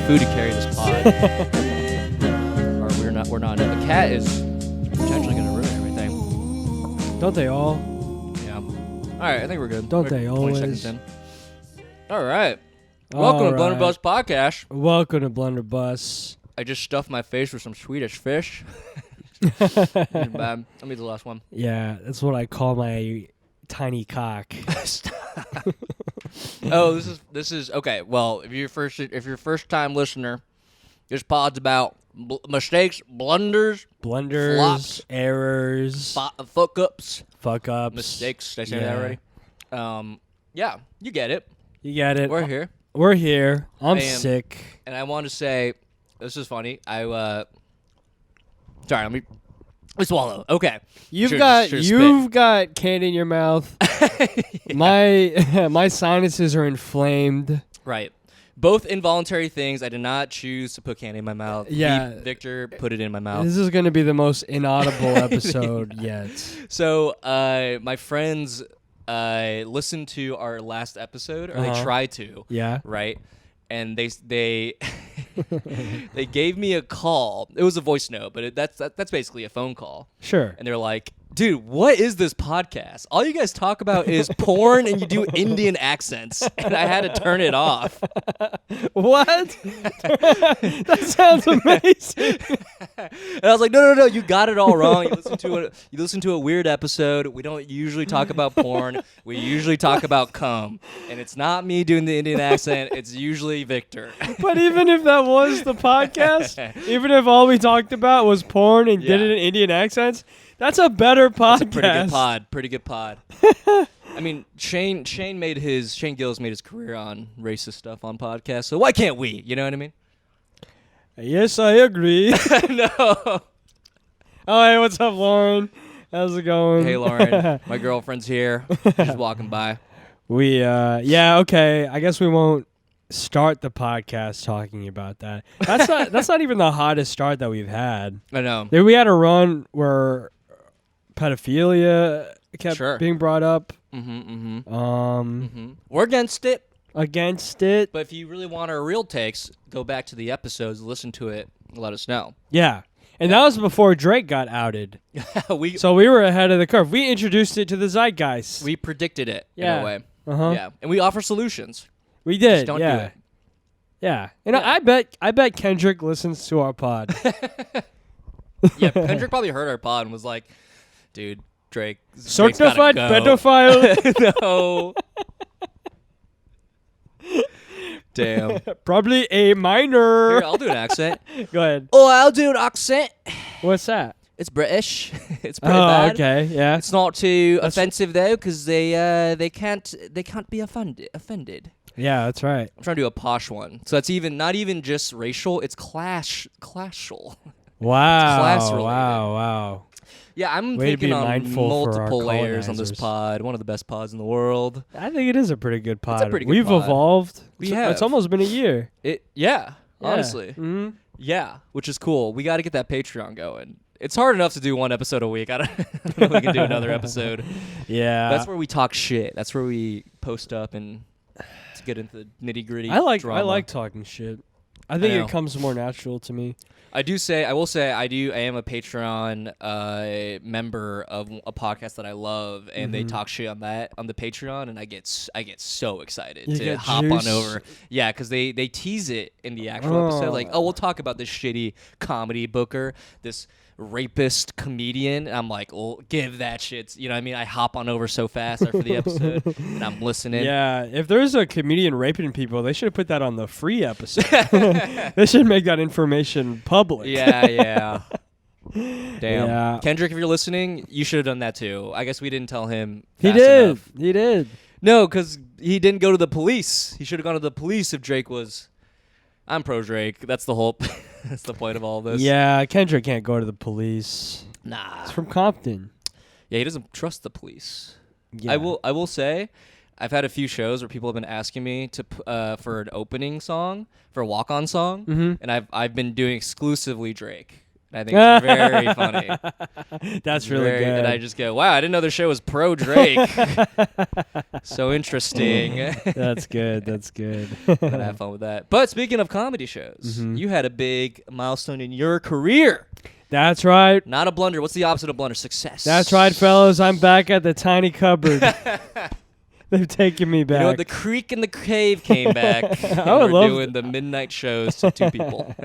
food to carry this pod. Or we're not. The cat is potentially going to ruin everything. Don't they all? Yeah. All right, I think we're good. Don't they 20 always? seconds in. All right. Welcome to Blunder Bus Podcast. Welcome to Blunder Bus. I just stuffed my face with some Swedish fish. Bad. Let me do the last one. Yeah, that's what I call my tiny cock. Oh, this is okay. Well, if you're first time listener, this pod's about mistakes, blunders, flops, errors, fuck ups, mistakes. Did I say that already? Yeah, you get it. You get it. We're here. I'm sick, and I want to say this is funny. Sorry, let me swallow. Okay, you've got candy in your mouth. Yeah. My sinuses are inflamed. Right. Both involuntary things. I did not choose to put candy in my mouth. Yeah. Victor put it in my mouth. This is going to be the most inaudible episode yet. So, my friends listened to our last episode, or they tried to. Yeah. Right? And they they gave me a call. It was a voice note, but that's basically a phone call. Sure. And they're like, dude, what is this podcast? All you guys talk about is porn and you do Indian accents. And I had to turn it off. What? That sounds amazing. And I was like, no, you got it all wrong. You listen to a weird episode. We don't usually talk about porn. We usually talk about cum. And it's not me doing the Indian accent. It's usually Victor. But even if that was the podcast, even if all we talked about was porn and did it in Indian accents, that's a better podcast. That's a pretty good pod. I mean, Shane Gillis made his career on racist stuff on podcasts, so why can't we? You know what I mean? Yes, I agree. No. Oh, hey, what's up, Lauren? How's it going? Hey, Lauren. My girlfriend's here. She's walking by. Okay. I guess we won't start the podcast talking about that. That's not even the hottest start that we've had. I know. We had a run where pedophilia kept being brought up. We're against it. But if you really want our real takes, go back to the episodes, listen to it, let us know. Yeah. And that was before Drake got outed. So we were ahead of the curve. We introduced it to the zeitgeist. We predicted it in a way. Yeah. And we offer solutions. We did. Just don't do it. Yeah. And I bet Kendrick listens to our pod. Yeah, Kendrick probably heard our pod and was like, dude, Drake's certified pedophile. No. Damn. Probably a minor. Here, I'll do an accent. Go ahead. Oh, I'll do an accent. What's that? It's British. It's pretty bad. Okay, yeah. It's not too offensive though, because they can't be offended. Yeah, that's right. I'm trying to do a posh one, so that's not even just racial. It's classal. Wow. Class related. Wow. Yeah, I'm Way thinking on multiple layers on this colonizers. pod. One of the best pods in the world. I think it is a pretty good pod. It's a pretty good We've pod. evolved. We have. It's almost been a year. Honestly. Mm-hmm. Yeah, which is cool. We got to get that Patreon going. It's hard enough to do one episode a week. I don't know if we can do another episode. Yeah. That's where we talk shit. That's where we post up and to get into the nitty-gritty I like talking shit. I think it comes more natural to me. I will say I am a Patreon member of a podcast that I love, and they talk shit on the Patreon, and I get so excited to hop on over. Yeah, because they tease it in the actual episode, like, oh, we'll talk about this shitty comedy booker, this rapist comedian. And I'm like, well, give that shit. You know what I mean? I hop on over so fast after the episode, and I'm listening. Yeah, if there's a comedian raping people, they should have put that on the free episode. They should make that information public. Yeah. Damn. Yeah. Kendrick, if you're listening, you should have done that too. I guess we didn't tell him He fast did. enough. He did. No, because he didn't go to the police. He should have gone to the police if Drake was... I'm pro Drake. That's the whole... That's the point of all this. Yeah, Kendrick can't go to the police. Nah. It's from Compton. Yeah, he doesn't trust the police. Yeah. I will say, I've had a few shows where people have been asking me to for an opening song, for a walk-on song, and I've been doing exclusively Drake. I think it's very funny. That's really good. And I just go, wow, I didn't know the show was pro Drake. So interesting. That's good. That's good. Gotta have fun with that. But speaking of comedy shows, you had a big milestone in your career. That's right. Not a blunder. What's the opposite of blunder? Success. That's right, fellas. I'm back at the tiny cupboard. They've taken me back. You know, the creek in the cave came back. And we're doing the midnight shows to 2 people.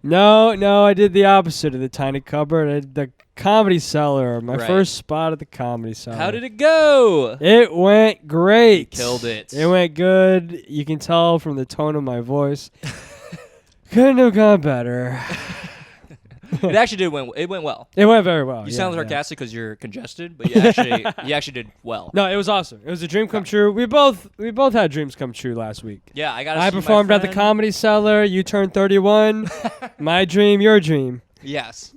No, I did the opposite of the tiny cupboard. I did the Comedy Cellar, my first spot at the Comedy Cellar. How did it go? It went great. You killed it. It went good. You can tell from the tone of my voice. Couldn't have gone better. It actually did went. It went well. It went very well. You sound sarcastic because you're congested, but you actually did well. No, it was awesome. It was a dream come true. We both had dreams come true last week. Yeah, I performed at the Comedy Cellar. You turned 31. My dream, your dream. Yes.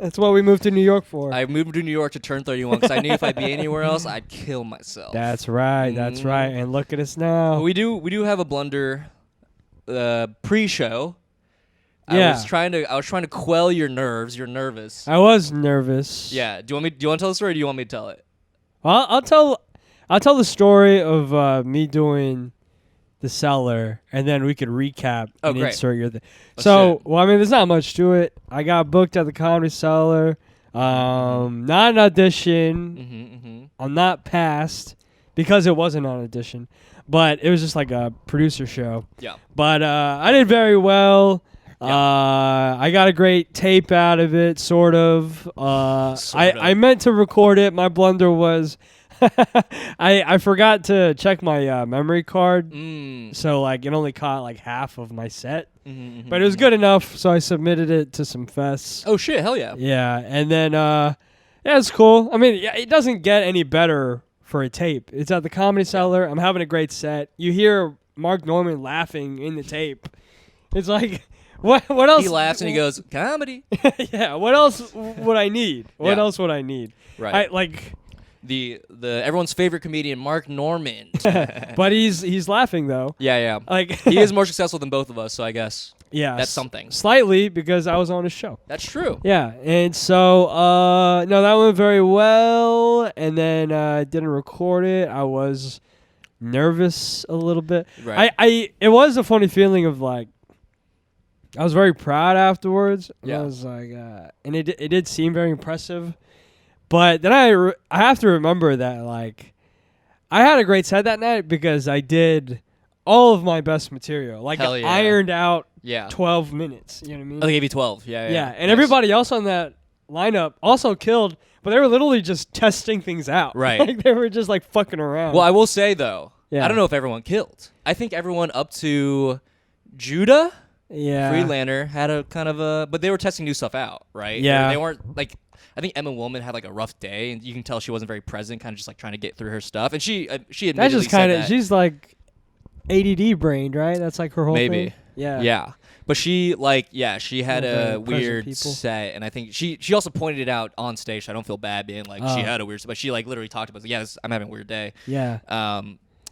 That's what we moved to New York for. I moved to New York to turn 31 because I knew if I'd be anywhere else, I'd kill myself. That's right. That's right. And look at us now. We do have a Blunder pre-show. Yeah. I was trying to quell your nerves. You're nervous. I was nervous. Yeah. Do you want to tell the story or do you want me to tell it? Well, I'll tell the story of me doing the Cellar, and then we could recap and great. insert your thing. Well, I mean, there's not much to it. I got booked at the Comedy Cellar. Not an audition. I'm not passed because it wasn't an audition, but it was just like a producer show. Yeah. But I did very well. I got a great tape out of it, sort of. I meant to record it. My blunder was I forgot to check my memory card, so like it only caught like half of my set. But it was good enough, so I submitted it to some fests. Oh shit! Hell yeah! Yeah, and then yeah, it's cool. I mean, it doesn't get any better for a tape. It's at the Comedy Cellar. I'm having a great set. You hear Mark Norman laughing in the tape. It's like. What else? He laughs and he goes, comedy. Yeah, what else would I need? What else would I need? Right. Like the everyone's favorite comedian, Mark Norman. But he's laughing though. Yeah. Like he is more successful than both of us, so I guess that's something. Slightly because I was on his show. That's true. Yeah, and so no, that went very well, and then I didn't record it. I was nervous a little bit. Right. It was a funny feeling of like. I was very proud afterwards. Yeah. I was like, and it did seem very impressive. But then I have to remember that, like, I had a great set that night because I did all of my best material. Like, I ironed out 12 minutes. You know what I mean? Oh, they gave you 12. Yeah. And everybody else on that lineup also killed, but they were literally just testing things out. Right. Like, they were just, like, fucking around. Well, I will say, though, I don't know if everyone killed. I think everyone up to Judah... Yeah. Freelander had a kind of a, but they were testing new stuff out, right? Yeah. They weren't like, I think Emma Woolman had like a rough day, and you can tell she wasn't very present, kind of just like trying to get through her stuff. And she admitted that just kind of, she's like ADD brained, right? That's like her whole thing. Yeah. But she she had a weird set, and I think she also pointed it out on stage. So I don't feel bad being like she had a weird set, but she like literally talked about I'm having a weird day. Yeah.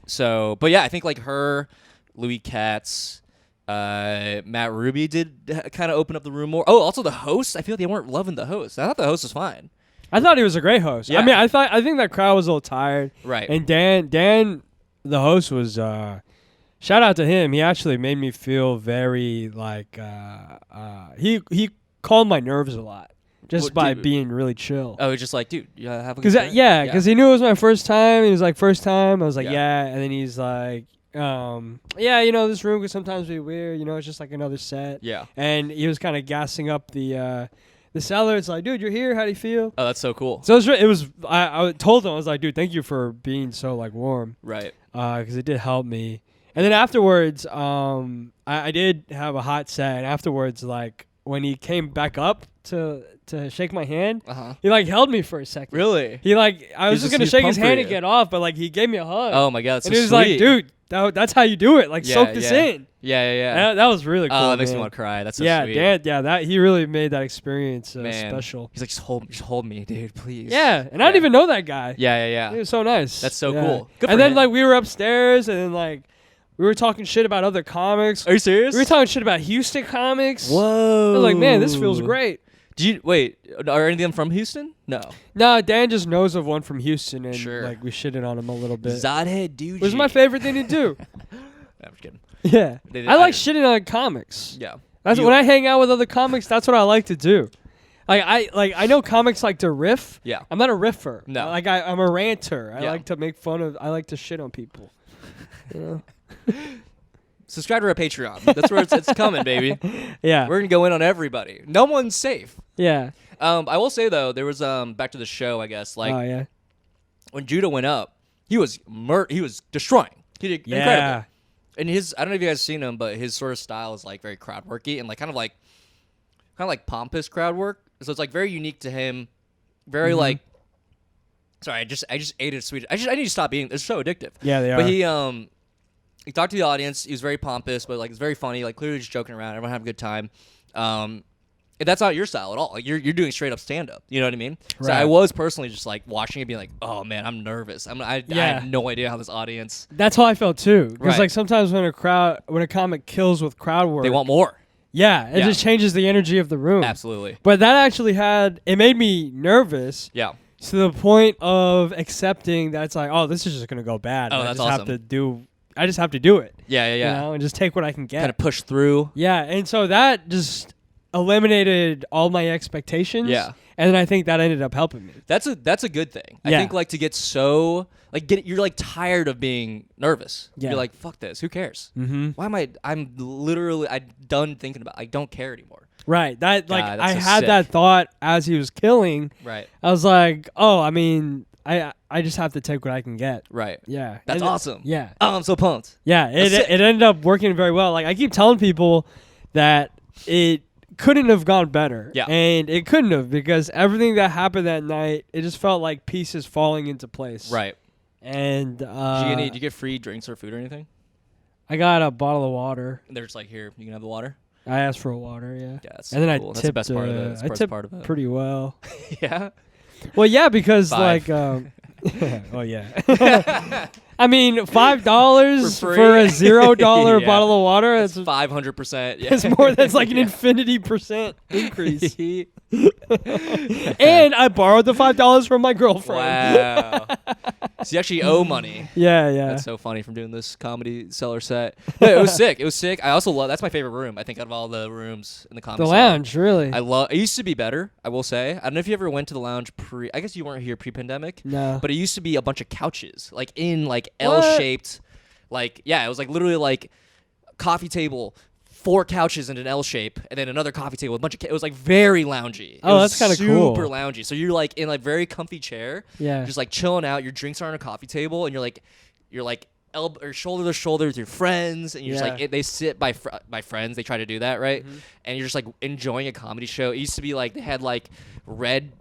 So, but yeah, I think like her, Louis Katz. Matt Ruby did kind of open up the room more. Oh, also the host. I feel like they weren't loving the host. I thought the host was fine. I thought he was a great host. Yeah. I mean, I think that crowd was a little tired. Right. And Dan, the host was. Shout out to him. He actually made me feel very like. He calmed my nerves a lot just by being really chill. Oh, he's just like, dude, you have a good time? Because he knew it was my first time. He was like, first time. I was like, yeah. And then he's like. This room could sometimes be weird. It's just like another set. Yeah. And he was kind of gassing up the Cellar. It's like, dude, you're here. How do you feel? Oh, that's so cool. So it was. I told him, I was like, dude, thank you for being so like warm. Right. Because it did help me. And then afterwards, I did have a hot set. And afterwards, like when he came back up to shake my hand, he like held me for a second. Really? He like I was just gonna shake his hand and get off, but like he gave me a hug. Oh my god, that's and so he was sweet. like, dude, that's how you do it. Like soak this in. Yeah. That was really cool. That makes me want to cry. That's so sweet. That he really made that experience special. He's like, just hold me, dude, please. Yeah, and I didn't even know that guy. Yeah. He was so nice. That's so cool. Good for him. Like we were upstairs, and then like We were talking shit about other comics. Are you serious? We were talking shit about Houston comics. Whoa. I was like, man, this feels great. Wait, are any of them from Houston? No. No, Dan just knows of one from Houston, and Sure. like we shitted on him a little bit. Zodhead dude. It was my favorite thing to do. I'm just kidding. Yeah. I like shitting on comics. Yeah. That's when I hang out with other comics, that's what I like to do. I know comics like to riff. Yeah. I'm not a riffer. No. I'm a ranter. I Yeah. like to make fun of I like to shit on people. You know? Subscribe to our Patreon. That's where it's coming, baby. Yeah. We're gonna go in on everybody. No one's safe. Yeah. I will say though, there was back to the show, I guess. Like, oh yeah. when Judah went up, he was destroying. He did incredible. And I don't know if you guys seen him, but his sort of style is like very crowd worky and like kind of like pompous crowd work. So it's like very unique to him. Very like. Sorry, I just ate a sweet. I need to stop eating. It's so addictive. Yeah, they are. But he talked to the audience. He was very pompous, but like it's very funny. Like clearly just joking around. Everyone having a good time. And that's not your style at all. Like you're doing straight up stand up. You know what I mean? Right. So I was personally just like watching it, being like, oh man, I'm nervous. I have no idea how this audience. That's how I felt too. Because Right. like sometimes when a comic kills with crowd work, They want more. Yeah, it just changes the energy of the room. Absolutely. But that actually it made me nervous. Yeah. To the point of accepting that it's like, oh, this is just gonna go bad. Oh, and that's I just awesome. I just have to do it. Yeah. You know, and just take what I can get. Kind of push through. Yeah, and so that just eliminated all my expectations. Yeah. And then I think that ended up helping me. That's a good thing. I Yeah. think like to get so like you're like tired of being nervous. Yeah. You're like, fuck this. Who cares? Mm-hmm. Why am I'm done thinking about. I don't care anymore. Right. That like God, I that's so had sick. that thought as he was killing. Right. I was like, oh, I mean, I just have to take what I can get. Right. Yeah. That's And awesome. Yeah. Oh, I'm so pumped. Yeah. It ended up working very well. Like I keep telling people that it couldn't have gone better. Yeah. And it couldn't have because everything that happened that night, it just felt like pieces falling into place. Right. And Did you get free drinks or food or anything? I got a bottle of water. And they're just like, here, you can have the water. I asked for a water, yeah. Yeah, that's and then cool. I tipped. That's the best part of it. That's the I best tipped part of it. pretty well. Yeah. Well, yeah, because 5. like, oh yeah. I mean, $5 For for a free? $0 Yeah. bottle of water. It's 500%. Yeah. It's more. That's like an infinity percent increase. And I borrowed the $5 from my girlfriend. Wow. So you actually owe money. Yeah, yeah. That's so funny from doing this Comedy Cellar set. No, it was sick. It was sick. I also love. That's my favorite room. I think out of all the rooms in the Comedy The Cellar. lounge, really. It used to be better. I will say. I don't know if you ever went to the lounge I guess you weren't here pre-pandemic. No. But it used to be a bunch of couches, like in like What? L-shaped. Like it was like literally like coffee table. 4 couches in an L shape, and then another coffee table with a bunch of. It was like very loungy. Oh, It was that's kinda cool. Super loungy. So you're like in like very comfy chair. Yeah. Just like chilling out. Your drinks are on a coffee table, and you're like elbow or shoulder to shoulder with your friends, and you're just Yeah. like they sit by friends. They try to do that, right? Mhm. And you're just like enjoying a comedy show. It used to be like they had like red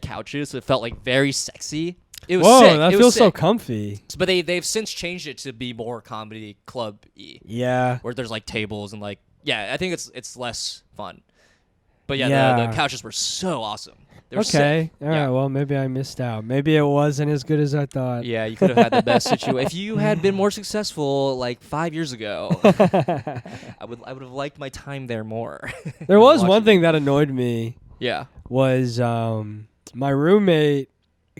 couches, so it felt like very sexy. It was Whoa, sick. that It was feels so sick. comfy. But they've since changed it to be more comedy club-y. Yeah. Where there's like tables and like I think it's less fun. But the Yeah. couches were so awesome. They were Okay. sick. All right. Well, maybe I missed out. Maybe it wasn't as good as I thought. Yeah, you could have had the best situation. If you had been more successful like 5 years ago, I would have liked my time there more. There was one Watching. thing that annoyed me Yeah. was my roommate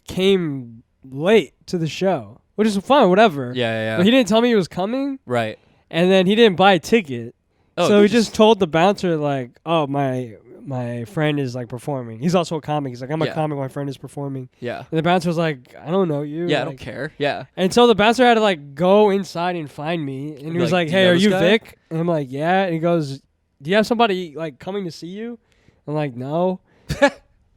came late to the show, which is fine, whatever. Yeah. But he didn't tell me he was coming, Right. and then he didn't buy a ticket. Oh, so you he just told the bouncer like, "Oh, my friend is like performing. He's also a comic. He's like, I'm a Yeah. comic. My friend is performing." Yeah. And the bouncer was like, "I don't know you." Yeah, I like, don't care. Yeah. And so the bouncer had to like go inside and find me, and he was Like, like, "Do you "Hey, know are this you guy?" Vic?" And I'm like, "Yeah." And he goes, "Do you have somebody like coming to see you?" I'm like, "No."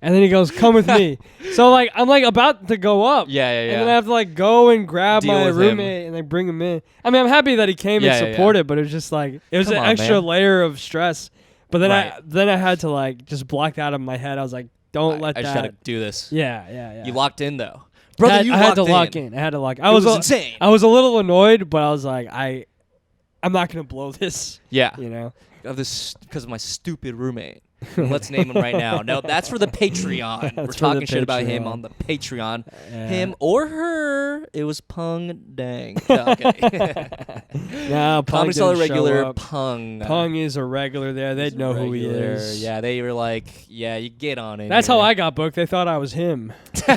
And then he goes, "Come with me." So like I'm like about to go up. Yeah. And then I have to like go and grab Deal my with him. roommate and like bring him in. I mean, I'm happy that he came Yeah, and yeah, supported, but it was just like it was Come an on, extra man. layer of stress. But then Right. I had to like just block that out of my head. I was like, don't let I that. just gotta do this. Yeah. You locked in though, brother. I You had to locked lock in. I had to lock. It was insane. I was a little annoyed, but I was like, I'm not gonna blow this. Yeah. You know. Of this because of my stupid roommate. Let's name him right now. No, that's for the Patreon. We're talking shit about him on the Patreon. Him or her. It was Pung Dang. No, okay. No, Comedy Cellar regular Pung. Pung is a regular there. They'd know who he is. Yeah, they were like, yeah, you get on it. That's how I got booked. They thought I was him. It's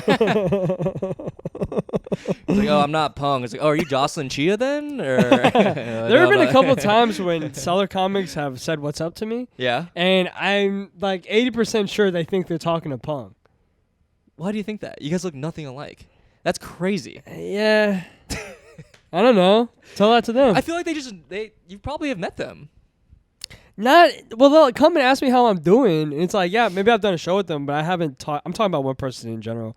like, oh, I'm not Pung. It's like, oh, are you Jocelyn Chia then? Or there have been a couple times when Cellar comics have said what's up to me. Yeah. And I'm like 80% sure they think they're talking to Pung. Why do you think that? You guys look nothing alike. That's crazy. Yeah. I don't know. Tell that to them. I feel like you probably have met them. Well, they'll come and ask me how I'm doing. And it's like, yeah, maybe I've done a show with them, but I haven't I'm talking about one person in general.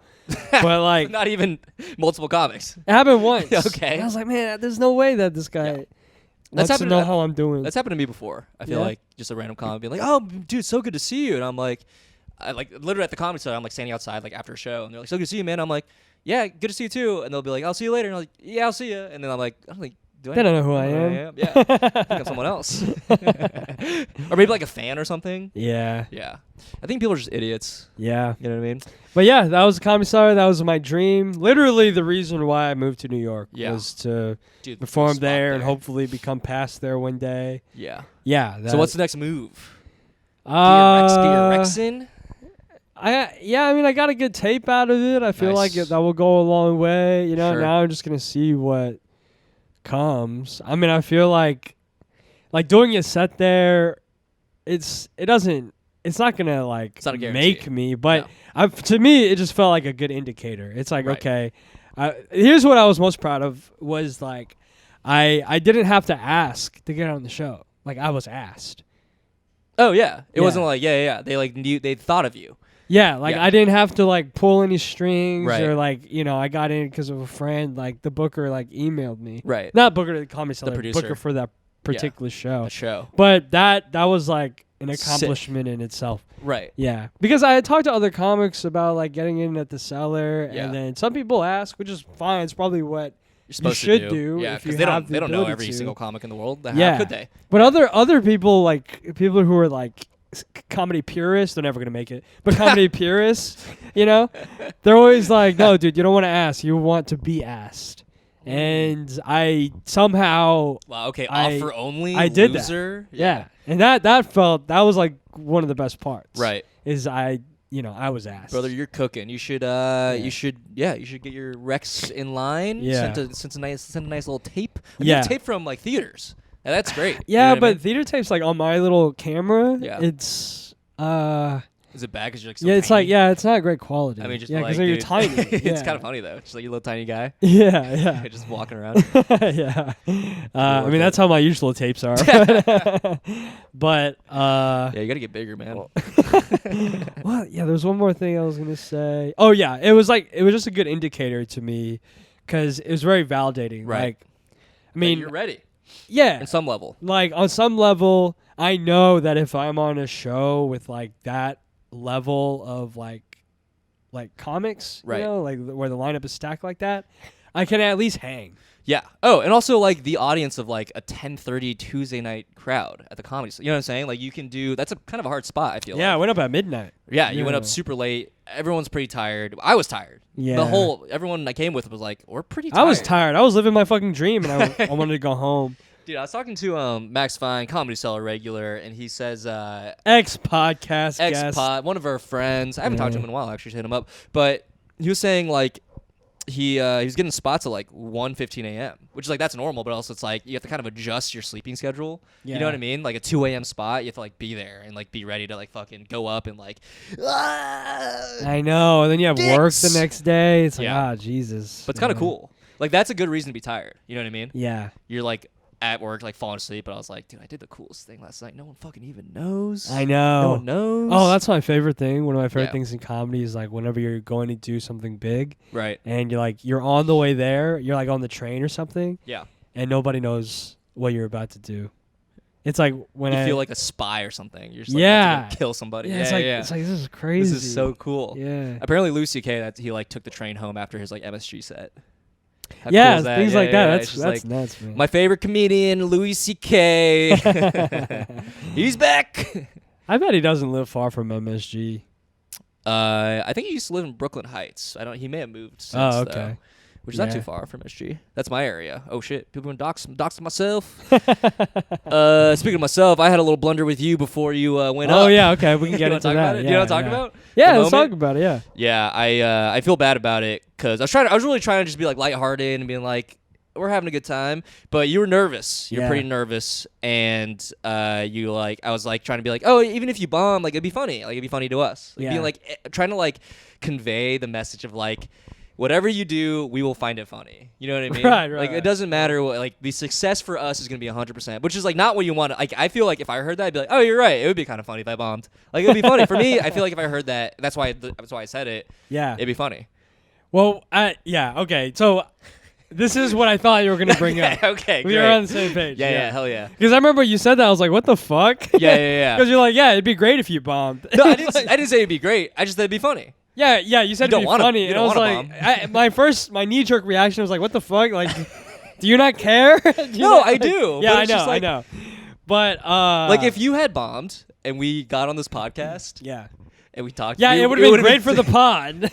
But like, not even multiple comics. It happened once. Okay. And I was like, man, there's no way that this guy wants to know how I'm doing. That's happened to me before. I feel like just a random comic being like, oh, dude, so good to see you. And I'm like, literally at the Comedy Cellar, I'm like standing outside like after a show, and they're like, so good to see you, man. I'm like, yeah, good to see you too. And they'll be like, I'll see you later. And I'm like, yeah, I'll see you. And then I'm like, they don't know who I am. Yeah. I think I'm someone else. Or maybe like a fan or something. Yeah. Yeah. I think people are just idiots. Yeah. You know what I mean? But yeah, that was Comedy Cellar. That was my dream. Literally the reason why I moved to New York was to perform there and hopefully become past there one day. Yeah. Yeah. So what's the next move? Get your Rex in? I mean, I got a good tape out of it. I feel like that will go a long way. You know, now I'm just going to see what comes. I mean, I feel like doing a set there, it's not going to like it's not a make me, but to me, it just felt like a good indicator. It's like, okay, here's what I was most proud of was like, I didn't have to ask to get on the show. Like I was asked. Oh yeah. It wasn't like, yeah. They like knew, they thought of you. Yeah, like I didn't have to like pull any strings or like, you know, I got in because of a friend. Like the booker like emailed me. Right. Not booker to the Comedy Cellar, the producer. booker for that particular show. The show. But that was like an accomplishment in itself. Right. Yeah. Because I had talked to other comics about like getting in at the Cellar and then some people ask, which is fine. It's probably what you should do. Yeah, because they don't know every single comic in the world. How could they? But other people, like people who are like comedy purists, they're never gonna make it. But comedy purists, you know, they're always like, no, dude, you don't want to ask. You want to be asked. And I somehow offer only. I did loser. That. Yeah. And that was like one of the best parts. Right. Is I was asked. Brother, you're cooking. You should get your Rex in line. Yeah. Send a nice little tape. Tape from like theaters. Yeah, that's great. Yeah, you know but theater tape's like on my little camera. Yeah. It's Is it bad because you're like so it's tiny? like it's not great quality. I mean, just because like, you're tiny. It's kind of funny though. Just like you little tiny guy. Yeah. Just walking around. Yeah. I mean, that's how my usual tapes are. But yeah, you gotta get bigger, man. Well, yeah. There's one more thing I was gonna say. Oh yeah, it was just a good indicator to me because it was very validating. Right. Like, I mean, you're ready. Yeah. On some level. Like on some level, I know that if I'm on a show with like that level of like comics, right, you know, like where the lineup is stacked like that, I can at least hang. Yeah. Oh, and also like the audience of like a 10:30 Tuesday night crowd at the Comedy Cellar. You know what I'm saying? Like you can do that's a kind of a hard spot. I feel. Yeah, I went up at midnight. Yeah, you went up super late. Everyone's pretty tired. I was tired. Yeah. Everyone I came with was like, we're pretty tired. I was tired. I was living my fucking dream, and I wanted to go home. Dude, I was talking to Max Fine, Comedy Cellar regular, and he says ex-podcast guest. One of our friends. I haven't talked to him in a while. I actually hit him up, but he was saying like he was getting spots at like 1:15 a.m., which is like that's normal, but also it's like you have to kind of adjust your sleeping schedule. Yeah. You know what I mean? Like a 2 a.m. spot, you have to like be there and like be ready to like fucking go up and like. I know, and then you have work the next day. It's like Jesus. But it's kind of cool. Like that's a good reason to be tired. You know what I mean? Yeah. You're like at work, like falling asleep, but I was like, dude, I did the coolest thing last night. No one fucking even knows. I know. No one knows. Oh, that's my favorite thing. One of my favorite things in comedy is like whenever you're going to do something big, right? And you're on the way there, you're like on the train or something, and nobody knows what you're about to do. It's like when you feel like a spy or something. You're just like about to kill somebody. It's like this is crazy. This is so cool. Yeah. Apparently, Louis C.K. that he like took the train home after his like MSG set. How cool is that? Things like that. That's like, nuts, man. My favorite comedian, Louis C.K. He's back. I bet he doesn't live far from MSG. I think he used to live in Brooklyn Heights. He may have moved since, Oh, okay. though, which is not too far from SG. That's my area. Oh, shit. People been doxing myself. Speaking of myself, I had a little blunder with you before you went up. Oh, yeah, okay. We can get into that. About it? Yeah, you know what I'm talking about? Yeah, let's talk about it, yeah. Yeah, I feel bad about it because I was really trying to just be like lighthearted and being like, we're having a good time, but you were nervous. You're pretty nervous, and I was like trying to be like, oh, even if you bomb, like it'd be funny. Like it'd be funny to us. Like, being like trying to like convey the message of like, whatever you do, we will find it funny. You know what I mean? Right. Like it doesn't matter what, like the success for us is gonna be 100%, which is like not what you want. Like I feel like if I heard that, I'd be like, oh, you're right. It would be kind of funny if I bombed. Like it'd be funny for me. I feel like if I heard that, that's why I said it. Yeah, it'd be funny. Well, okay. So. This is what I thought you were going to bring up. Okay, we were on the same page. Yeah, hell yeah. Because I remember you said that. I was like, what the fuck? Yeah. Because you're like, yeah, it'd be great if you bombed. No, I didn't say it'd be great. I just said it'd be funny. Yeah, you said it'd be funny. You and I was like, my knee-jerk reaction was like, what the fuck? Like, do you not care? No, I do. Yeah, I know. But, like, if you had bombed and we got on this podcast. Yeah. And we talked. Yeah, it would have been great for the pod.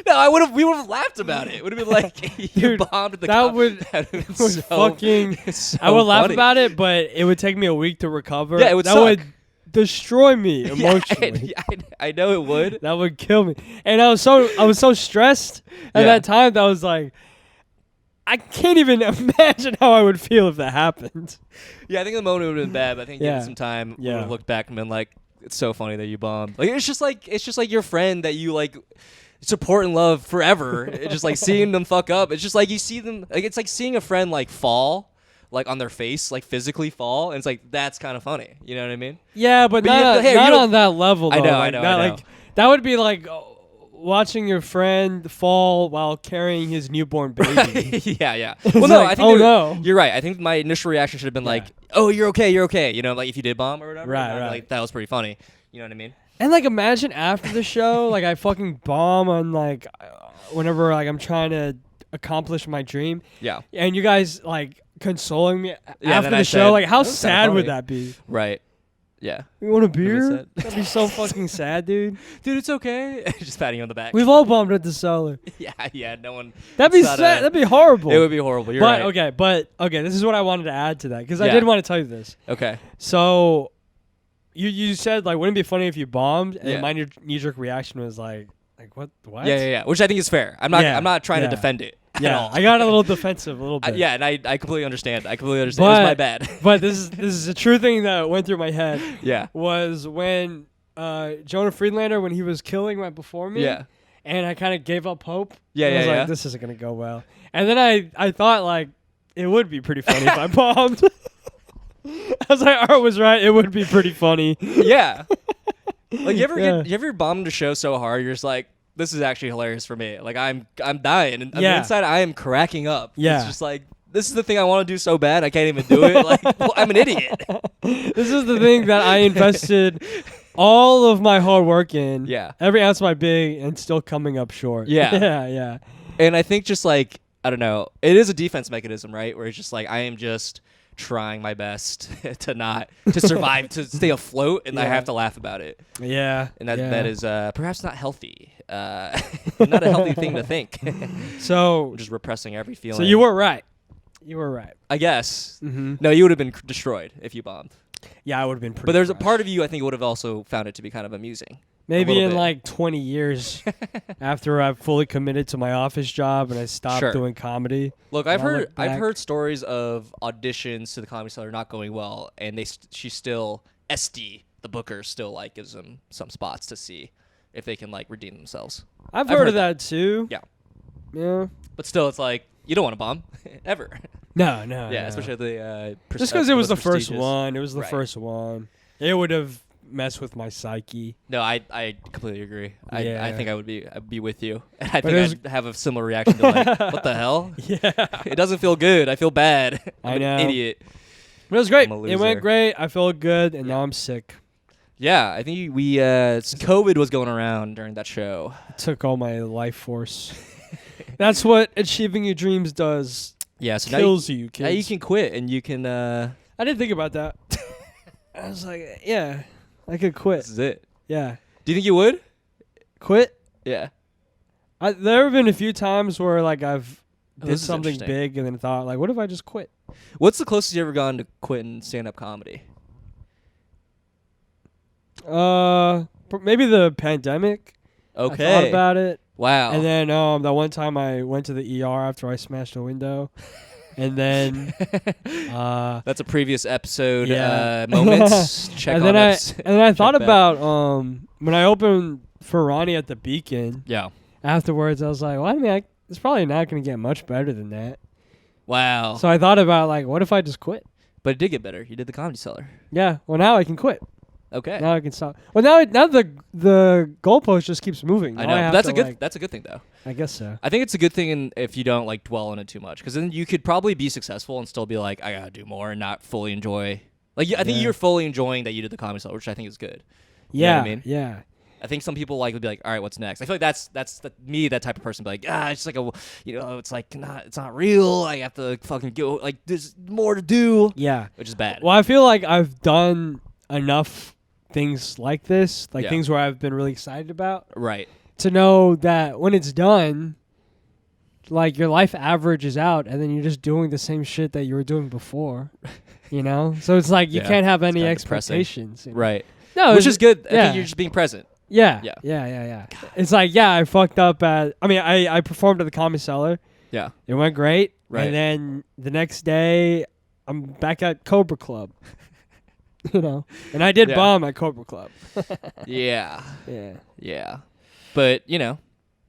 No, we would have laughed about it. It would have been like, you bombed at the that would so fucking. So I would laugh about it, but it would take me a week to recover. Yeah, it would suck. That would destroy me emotionally. I know it would. That would kill me. And I was so stressed at that time that I was like, I can't even imagine how I would feel if that happened. Yeah, I think the moment would have been bad, but I think given some time, we would have looked back and been like, it's so funny that you bombed. Like it's just like your friend that you like support and love forever. It's just like seeing them fuck up. It's just like you see them, like it's like seeing a friend like fall, like on their face, like physically fall, and it's like that's kind of funny. You know what I mean? Yeah, but not on that level. Though. I know. Like that would be like watching your friend fall while carrying his newborn baby. Yeah. Well, no, like, I think no. You're right. I think my initial reaction should have been like, oh, you're okay. You know, like if you did bomb or whatever. Right. Like that was pretty funny. You know what I mean? And like imagine after the show, like I fucking bomb on like whenever like I'm trying to accomplish my dream. Yeah. And you guys like consoling me after the show, like how sad would that be? Right. Yeah. You want a beer? That'd be so fucking sad, dude. Dude, it's okay. Just patting you on the back. We've all bombed at the cellar. Yeah. No one. That'd be sad. That'd be horrible. It would be horrible. You're right. Okay. This is what I wanted to add to that because I did want to tell you this. Okay. So. You said like wouldn't it be funny if you bombed, and my knee-jerk reaction was like what? Yeah. Which I think is fair. I'm not trying to defend it. At all. I got a little defensive, a little bit. And I completely understand. It was my bad. But this is a true thing that went through my head. Yeah. Was when Jonah Friedlander when he was killing right before me. Yeah. And I kind of gave up hope. Yeah. I was like, this isn't gonna go well. And then I thought like it would be pretty funny if I bombed. I was like, Art was right. It would be pretty funny. Yeah. Like you ever bombed a show so hard you're just like, this is actually hilarious for me. Like I'm dying, and on the inside I am cracking up. Yeah. It's just like this is the thing I want to do so bad I can't even do it. Like I'm an idiot. This is the thing that I invested all of my hard work in. Yeah. Every ounce of my being, and still coming up short. Yeah. Yeah. And I think just like I don't know, it is a defense mechanism, right? Where it's just like I am just trying my best to survive, to stay afloat, and I have to laugh about it. Yeah. And that is perhaps not healthy. Not a healthy thing to think. So just repressing every feeling. So you were right. I guess. Mm-hmm. No, you would have been destroyed if you bombed. Yeah, I would have been pretty But there's crushed. a part of you I think would have also found it to be kind of amusing. Maybe in like 20 years after I've fully committed to my office job and I stopped doing comedy. Look, I've heard stories of auditions to the Comedy Cellar not going well, and she still SD the booker still like gives them some spots to see if they can like redeem themselves. I've heard of that too. Yeah. But still, it's like you don't want to bomb ever. No. Yeah, especially the just because it was the first one. It was the first one. It would have mess with my psyche. No, I completely agree. I think I'd be with you. And I but think I'd have a similar reaction to like, what the hell? Yeah. It doesn't feel good. I feel bad. I'm an idiot. But it was great. It went great. I felt good, and now I'm sick. Yeah, I think COVID was going around during that show. It took all my life force. That's what achieving your dreams does. Yeah, so kills you, kids. Now you can quit, and you can... I didn't think about that. I was like, yeah. I could quit. This is it. Yeah. Do you think you would? Quit? Yeah. There have been a few times where like I've did something interesting. big and then thought like, what if I just quit? What's the closest you ever gone to quitting stand-up comedy? Maybe the pandemic. Okay. I thought about it. Wow. And then that one time I went to the ER after I smashed a window. And then that's a previous episode yeah. moments. Check and on then it. And then I thought about when I opened for Ronnie at the Beacon. Yeah. Afterwards, I was like, well, I mean, it's probably not going to get much better than that. Wow. So I thought about like, what if I just quit? But it did get better. You did the Comedy Cellar. Yeah. Well, now I can quit. Okay. Now I can stop. Well, now the goalpost just keeps moving. I Now know. have That's to, a good. like, That's a good thing, though. I guess so. I think it's a good thing if you don't like dwell on it too much, because then you could probably be successful and still be like, I gotta do more and not fully enjoy. Like, I think you're fully enjoying that you did the Comedy Cellar, which I think is good. You know what I mean? Yeah. I think some people would be like, all right, what's next? I feel like that's me, that type of person. Be like, it's like it's like it's not real. I have to fucking go. Like, there's more to do. Yeah. Which is bad. Well, I feel like I've done enough things like this, like things where I've been really excited about. Right. To know that when it's done, like your life averages out, and then you're just doing the same shit that you were doing before. You know, so it's like you can't have any expectations. You know? Right. No, which is good. I yeah. think you're just being present. Yeah. Yeah. Yeah. It's like, I fucked up at. I mean, I performed at the Comedy Cellar. Yeah. It went great. Right. And then the next day, I'm back at Cobra Club. You know, and I did bomb at Cobra Club. Yeah. Yeah. Yeah. But you're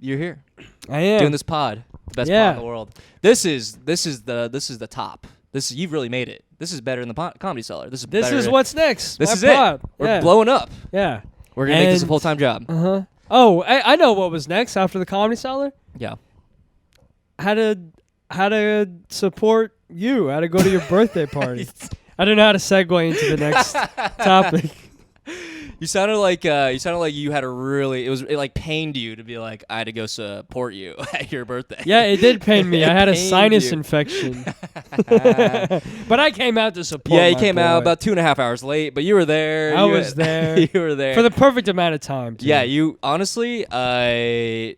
here. I am doing this pod, the best pod in the world. This is the top. You've really made it. This is better than the Comedy Cellar. This is what's next. This is pod. it. We're blowing up. Yeah. We're gonna make this a full-time job. Oh, I know what was next after the Comedy Cellar. Yeah. How to support you. How to go to your birthday party. I don't know how to segue into the next topic. You sounded like you had a really it like pained you to be like, I had to go support you at your birthday. Yeah, it did pain me. I had a sinus infection. But I came out to support. Yeah, you came out about 2.5 hours late, but you were there. I was there. You were there for the perfect amount of time. Too. Yeah, you honestly, it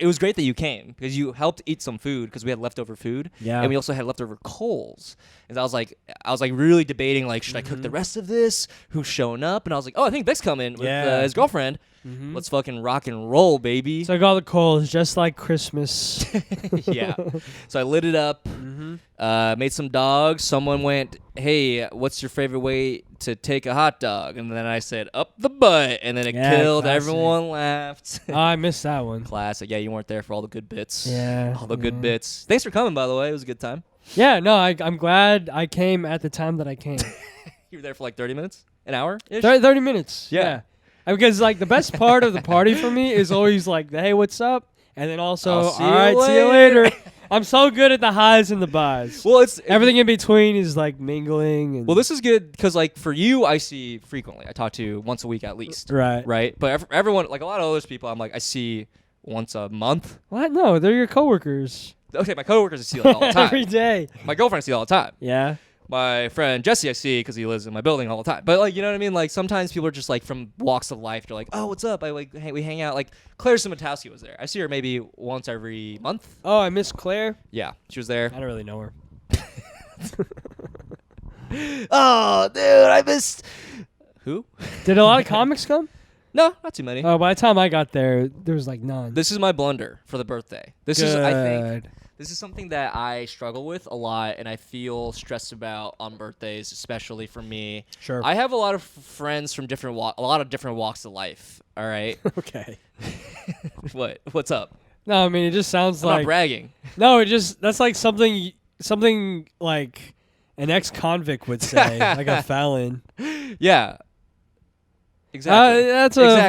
was great that you came because you helped eat some food because we had leftover food. Yeah, and we also had leftover coals. And I was like really debating like, should I cook the rest of this? Who's showing up? And I was like, oh, I think Vic's coming with his girlfriend. Let's fucking rock and roll, baby. So I got the coals just like Christmas. Yeah. So I lit it up, made some dogs. Someone went, hey, what's your favorite way to take a hot dog? And then I said, up the butt. And then it killed. Classic. Everyone laughed. Oh, I missed that one. Classic. Yeah, you weren't there for all the good bits. Yeah. All the good bits. Thanks for coming, by the way. It was a good time. Yeah, no, I'm glad I came at the time that I came. You were there for like 30 minutes? An hour? 30 minutes. Yeah. Because like the best part of the party for me is always like, hey, what's up? And then also, all right, see you later. I'm so good at the highs and the buys. Well, everything in between is like mingling. And well, this is good because like for you, I see frequently. I talk to you once a week at least. Right. Right. But everyone, like a lot of those people, I'm like, I see once a month. What? No, they're your coworkers. Okay, my coworkers I see like all the time. Every day. My girlfriend I see all the time. Yeah. My friend Jesse I see because he lives in my building all the time. But like, you know what I mean? Like sometimes people are just like from walks of life. They're like, oh, what's up? We hang out. Like Claire Simatowski was there. I see her maybe once every month. Oh, I miss Claire. Yeah, she was there. I don't really know her. Oh, dude, I missed. Who? Did a lot of comics come? No, not too many. Oh, by the time I got there was like none. This is my blunder for the birthday. This Good. is, I think, this is something that I struggle with a lot, and I feel stressed about on birthdays, especially for me. Sure. I have a lot of friends from a lot of different walks of life. All right. Okay. What's up? No, I mean it just sounds I'm like not bragging. No, that's like something like an ex-convict would say, like a felon. Yeah. Exactly.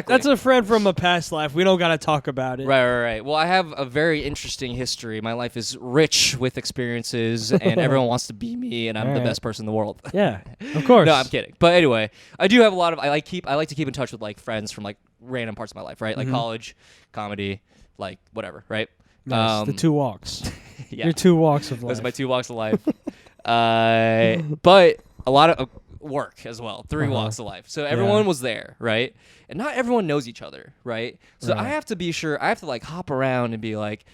That's a friend from a past life. We don't gotta talk about it. Right. Well, I have a very interesting history. My life is rich with experiences, and everyone wants to be me, and I'm the best person in the world. Yeah, of course. No, I'm kidding. But anyway, I do have a lot of. I like to keep in touch with like friends from like random parts of my life, right? Like college, comedy, like whatever, right? Nice. The two walks. Yeah. Your two walks of life. Those are my two walks of life. But a lot of work as well. 3 walks of life. So everyone was there, right? And not everyone knows each other, right? So I have to be sure. I have to like hop around and be like,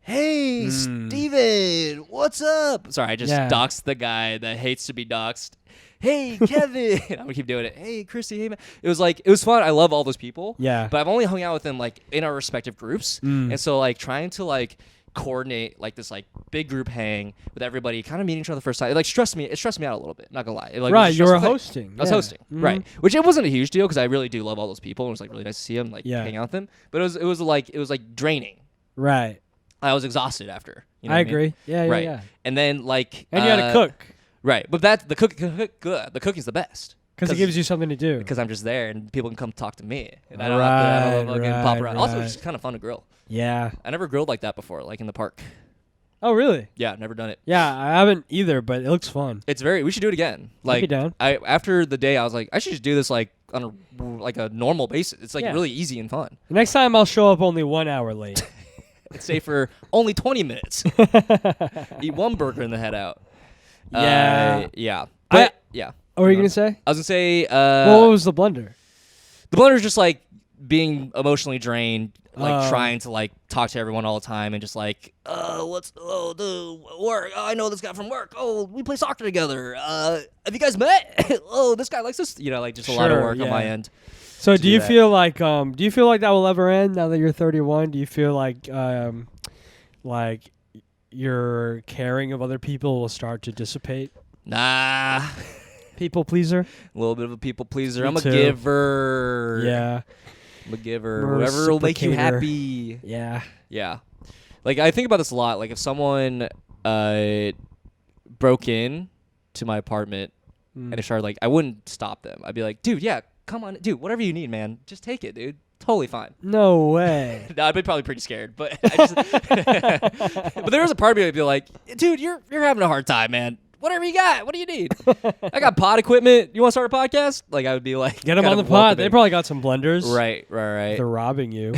"Hey, Steven, what's up?" Sorry, I just doxed the guy that hates to be doxed. "Hey, Kevin." I'm gonna keep doing it. "Hey, Christy. Hey, man." It was fun. I love all those people. Yeah. But I've only hung out with them like in our respective groups, and so like trying to like coordinate like this like big group hang with everybody, kind of meeting each other first time. It stressed me out a little bit. Not gonna lie. You were hosting. I was hosting, right? Which it wasn't a huge deal because I really do love all those people. It was like really nice to see them, like hang out with them. But it was like draining. Right. I was exhausted after. You know I what agree. I mean? Yeah. Right. Yeah. And then like and you had to cook. Right. But the cooking's the best. Because it gives you something to do. Because I'm just there and people can come talk to me. And I don't have to fucking pop around. Also, it's just kind of fun to grill. Yeah. I never grilled like that before, like in the park. Oh, really? Yeah, never done it. Yeah, I haven't either, but it looks fun. We should do it again. Like, down. After the day, I was like, I should just do this like on a normal basis. It's like really easy and fun. Next time I'll show up only 1 hour late. Stay for only 20 minutes. Eat one burger and then head out. Yeah. But, What were you going to say? I was going to say... what was the blunder? The blunder is just like being emotionally drained, like trying to like talk to everyone all the time and just like, work. Oh, I know this guy from work. Oh, we play soccer together. Have you guys met? Oh, this guy likes this. You know, like just a lot of work on my end. So do you feel like that will ever end now that you're 31? Do you feel like your caring of other people will start to dissipate? Nah. People pleaser? A little bit of a people pleaser. I'm too. a giver. Yeah. I'm a giver. Whoever will make you happy. Yeah. Yeah. Like, I think about this a lot. Like, if someone broke in to my apartment and they started, like, I wouldn't stop them. I'd be like, dude, yeah, come on. Dude, whatever you need, man. Just take it, dude. Totally fine. No way. No, I'd be probably pretty scared. But but there was a part of me that'd be like, dude, you're having a hard time, man. Whatever you got. What do you need? I got pod equipment. You want to start a podcast? Like, I would be like... Get them on the pod. They probably got some blenders. Right. They're robbing you.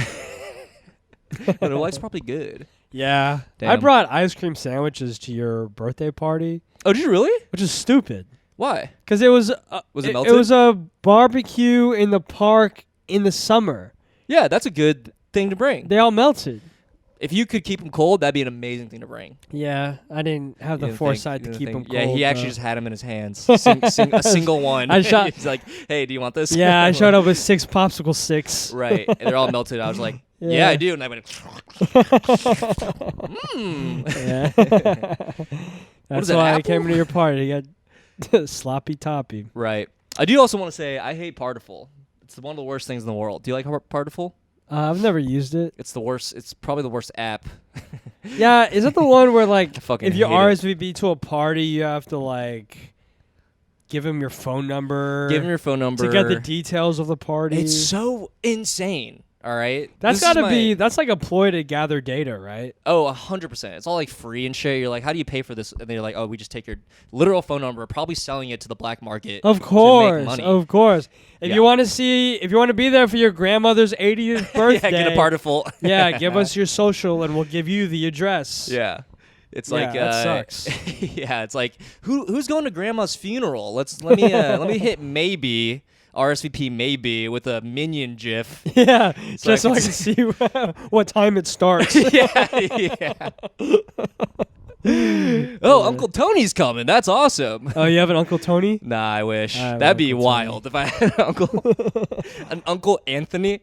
But their life's probably good. Yeah. Damn. I brought ice cream sandwiches to your birthday party. Oh, did you really? Which is stupid. Why? Because it was... was it melted? It was a barbecue in the park in the summer. Yeah, that's a good thing to bring. They all melted. If you could keep them cold, that'd be an amazing thing to bring. Yeah, I didn't have the foresight to keep them cold. Yeah, he actually just had them in his hands. A single one. He's like, hey, do you want this? Yeah, I showed up with 6 popsicle sticks. Right, and they're all melted. I was like, yeah, I do. And I went, That's why I came to your party. You got sloppy toppy. Right. I do also want to say, I hate Partiful. It's one of the worst things in the world. Do you like Partiful? I've never used it. It's the worst. It's probably the worst app. Yeah, is it the one where like if you RSVP to a party, you have to like give him your phone number? Give him your phone number to get the details of the party. It's so insane. All right, that's got to be. That's like a ploy to gather data, right? Oh, 100%. It's all like free and shit. You're like, how do you pay for this? And they're like, oh, we just take your literal phone number, probably selling it to the black market. Of course, to make money. Of course. If you want to be there for your grandmother's 80th birthday, get a Partiful. Yeah, give us your social and we'll give you the address. Yeah. It's like that sucks. Yeah, it's like who's going to grandma's funeral? Let me hit maybe. RSVP maybe with a minion gif. Yeah, just so I can see what time it starts. Yeah. Oh, Uncle Tony's coming. That's awesome. Oh, you have an Uncle Tony? Nah, I wish. That'd be wild if I had an Uncle Anthony.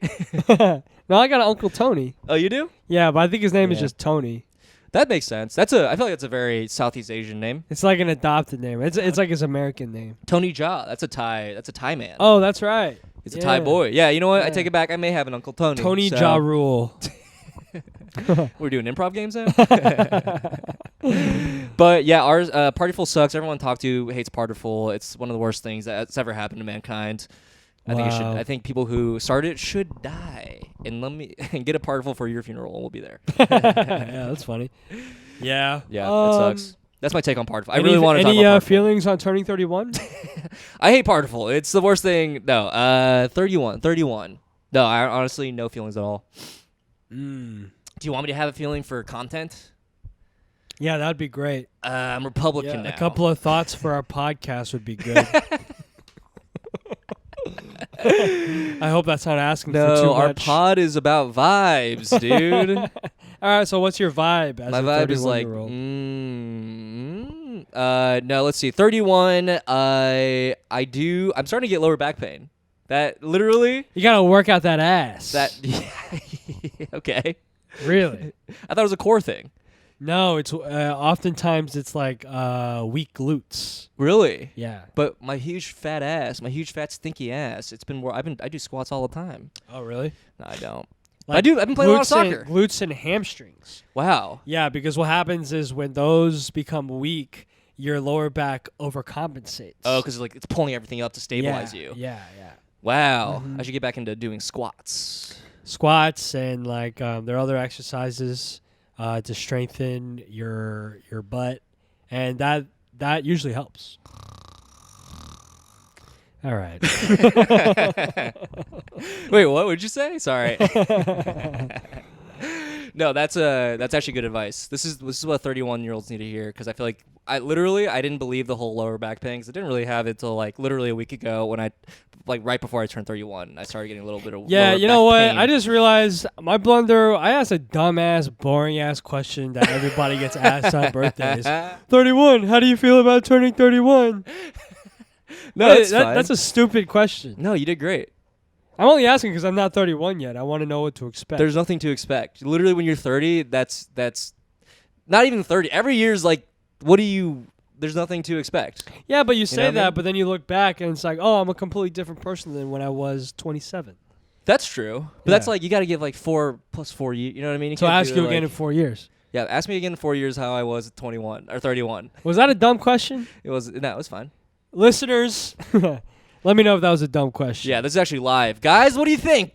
No, I got an Uncle Tony. Oh, you do? Yeah, but I think his name is just Tony. That makes sense. I feel like that's a very Southeast Asian name. It's like an adopted name. It's like his American name. Tony Jaa. That's a Thai man. Oh, that's right. He's a Thai boy. Yeah, you know what? I take it back. I may have an Uncle Tony. Tony Jaa Rule. We're doing improv games now? But yeah, ours Partiful sucks. Everyone I talk to hates Partiful. It's one of the worst things that's ever happened to mankind. I think people who started it should die. And get a Partiful for your funeral and we'll be there. Yeah, that's funny. Yeah. Yeah, it sucks. That's my take on Partiful. I really want to talk about Any feelings on turning 31? I hate Partiful. It's the worst thing. No, 31. No, I honestly no feelings at all. Do you want me to have a feeling for content? Yeah, that'd be great. I'm Republican now. A couple of thoughts for our podcast would be good. I hope that's not asking for too No, much. our pod is about vibes, dude. All right, so what's your vibe as My a vibe is like, 31-year-old? no, let's see. 31, I'm starting to get lower back pain. That literally, You got to work out that ass. okay. Really? I thought it was a core thing. No, it's oftentimes it's like weak glutes. Really? Yeah. But my huge fat ass, my huge fat stinky ass, it's been more, I do squats all the time. Oh, really? No, I don't. Like I've been playing a lot of soccer. Glutes and hamstrings. Wow. Yeah, because what happens is when those become weak, your lower back overcompensates. Oh, because it's pulling everything up to stabilize you. Yeah. Wow. Mhm. I should get back into doing squats. Squats and like there are other exercises to strengthen your butt, and that usually helps. All right. Wait, what would you say? Sorry. No, that's actually good advice. This is what 31-year-olds need to hear, because I feel like I didn't believe the whole lower back pain, because I didn't really have it till like literally a week ago when I right before I turned 31. I started getting a little bit of Yeah, lower you know back what? pain. I just realized my blunder. I asked a dumbass, boring ass question that everybody gets asked on birthdays. 31. How do you feel about turning 31? No, it's fine. That's a stupid question. No, you did great. I'm only asking because I'm not 31 yet. I want to know what to expect. There's nothing to expect. Literally, when you're 30, that's not even 30. Every year's like, there's nothing to expect. Yeah, but you say know what I that, mean? but then you look back and it's like, oh, I'm a completely different person than when I was 27. That's true. But that's like, you got to give like 4 plus 4 years. You know what I mean? So can't I'll ask do you it, again like- in 4 years. Yeah, ask me again in 4 years how I was at 21 or 31. Was that a dumb question? It was fine. Listeners, let me know if that was a dumb question. Yeah, this is actually live. Guys, what do you think?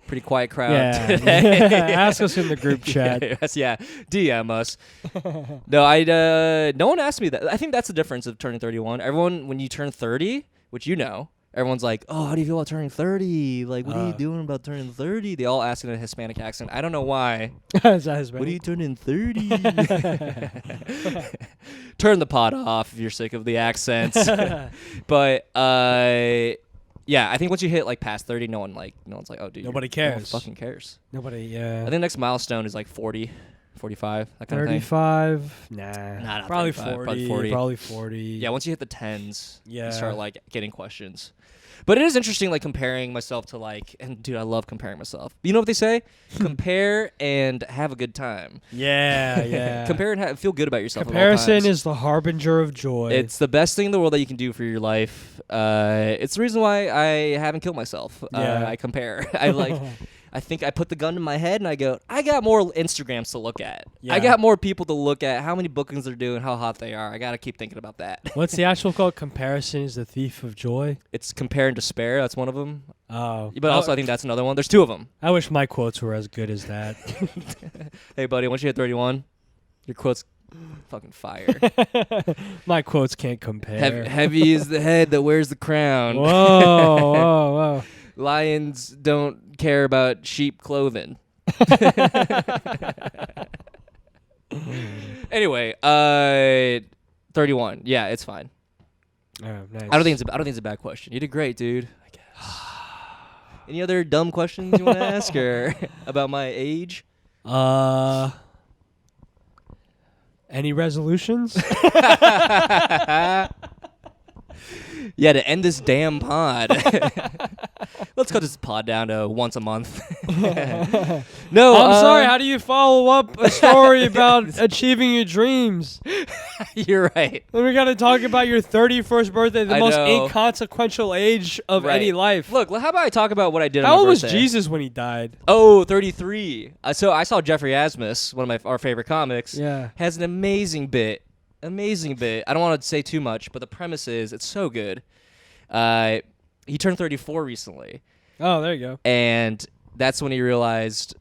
Pretty quiet crowd today. Ask us in the group chat. Yeah, DM us. No one asked me that. I think that's the difference of turning 31. Everyone, when you turn 30, which you know, everyone's like, oh, how do you feel about turning 30? Like, what are you doing about turning 30? They all ask in a Hispanic accent. I don't know why. Is that Hispanic? What are you turning 30? Turn the pod off if you're sick of the accents. But yeah, I think once you hit like past 30, no one's like, oh, dude, Nobody no one cares. fucking cares. Nobody, I think the next milestone is like 40, 45, that kind of thing. 35? Nah. Not Probably 35, 40. probably 40. Probably 40. Yeah, once you hit the tens, Yeah. you start like getting questions. But it is interesting, like comparing myself to like, and dude, I love comparing myself. You know what they say? Compare and have a good time. Yeah. Compare and feel good about yourself. Comparison is the harbinger of joy. It's the best thing in the world that you can do for your life. It's the reason why I haven't killed myself. Yeah. I compare. I think I put the gun to my head and I go, I got more Instagrams to look at. Yeah. I got more people to look at, how many bookings they're doing, how hot they are. I got to keep thinking about that. What's the actual quote? Comparison is the thief of joy. It's compare and despair. That's one of them. Oh. But also I think that's another one. There's 2 of them. I wish my quotes were as good as that. Hey, buddy, once you hit 31, your quote's fucking fire. My quotes can't compare. Heavy is the head that wears the crown. Whoa. Lions don't care about sheep clothing. Anyway, 31. Yeah, it's fine. Oh, nice. I don't think it's a bad question. You did great, dude. I guess. Any other dumb questions you want to ask or about my age? Any resolutions? Yeah, to end this damn pod. Let's cut this pod down to once a month. No, I'm sorry. How do you follow up a story about achieving your dreams? You're right. Then we got to talk about your 31st birthday, the I most know. inconsequential age of Right. any life. Look, how about I talk about what I did How on old my was birthday? Jesus when he died? Oh, 33. So I saw Jeffrey Asmus, one of our favorite comics. Yeah. Has an amazing bit. I don't want to say too much, but the premise is it's so good. He turned 34 recently, Oh, there you go. and that's when he realized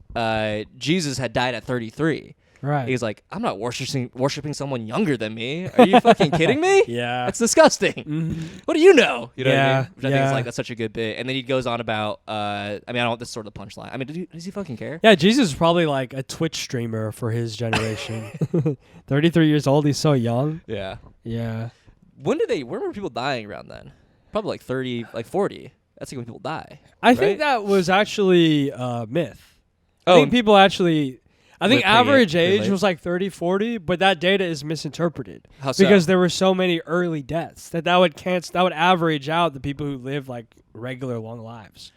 Jesus had died at 33. Right. He's like, I'm not worshiping someone younger than me. Are you fucking kidding me? Yeah. That's disgusting. Mhm. What do you know? You know what I Yeah, mean? Which I think yeah. is like, that's such a good bit. And then he goes on about, I don't want this sort of punchline. I mean, does he fucking care? Yeah, Jesus is probably like a Twitch streamer for his generation. 33 years old. He's so young. Yeah. Yeah. When were people dying around then? Probably like 30, like 40 That's like when people die. I think that was actually myth. Oh, I think people actually. I think average age late. was like 30, 40, but that data is misinterpreted. How so? Because there were so many early deaths that would average out the people who live like regular long lives.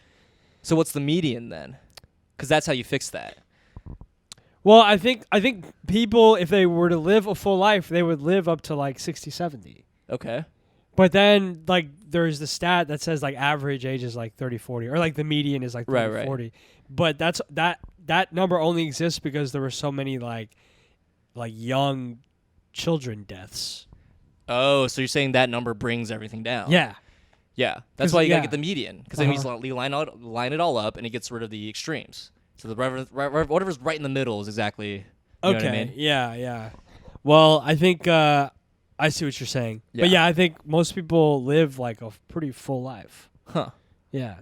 So what's the median then? Because that's how you fix that. Well, I think people, if they were to live a full life, they would live up to like 60, 70. Okay. But then like there's the stat that says like average age is like 30, 40, or like the median is like 30, 40. But that number only exists because there were so many like young children deaths. Oh, so you're saying that number brings everything down? Yeah. Yeah. That's why you gotta get the median, because then you line it all up and it gets rid of the extremes. So whatever's right in the middle is exactly. You know what I mean? Yeah. Well, I think I see what you're saying. Yeah. But yeah, I think most people live like a pretty full life. Huh. Yeah.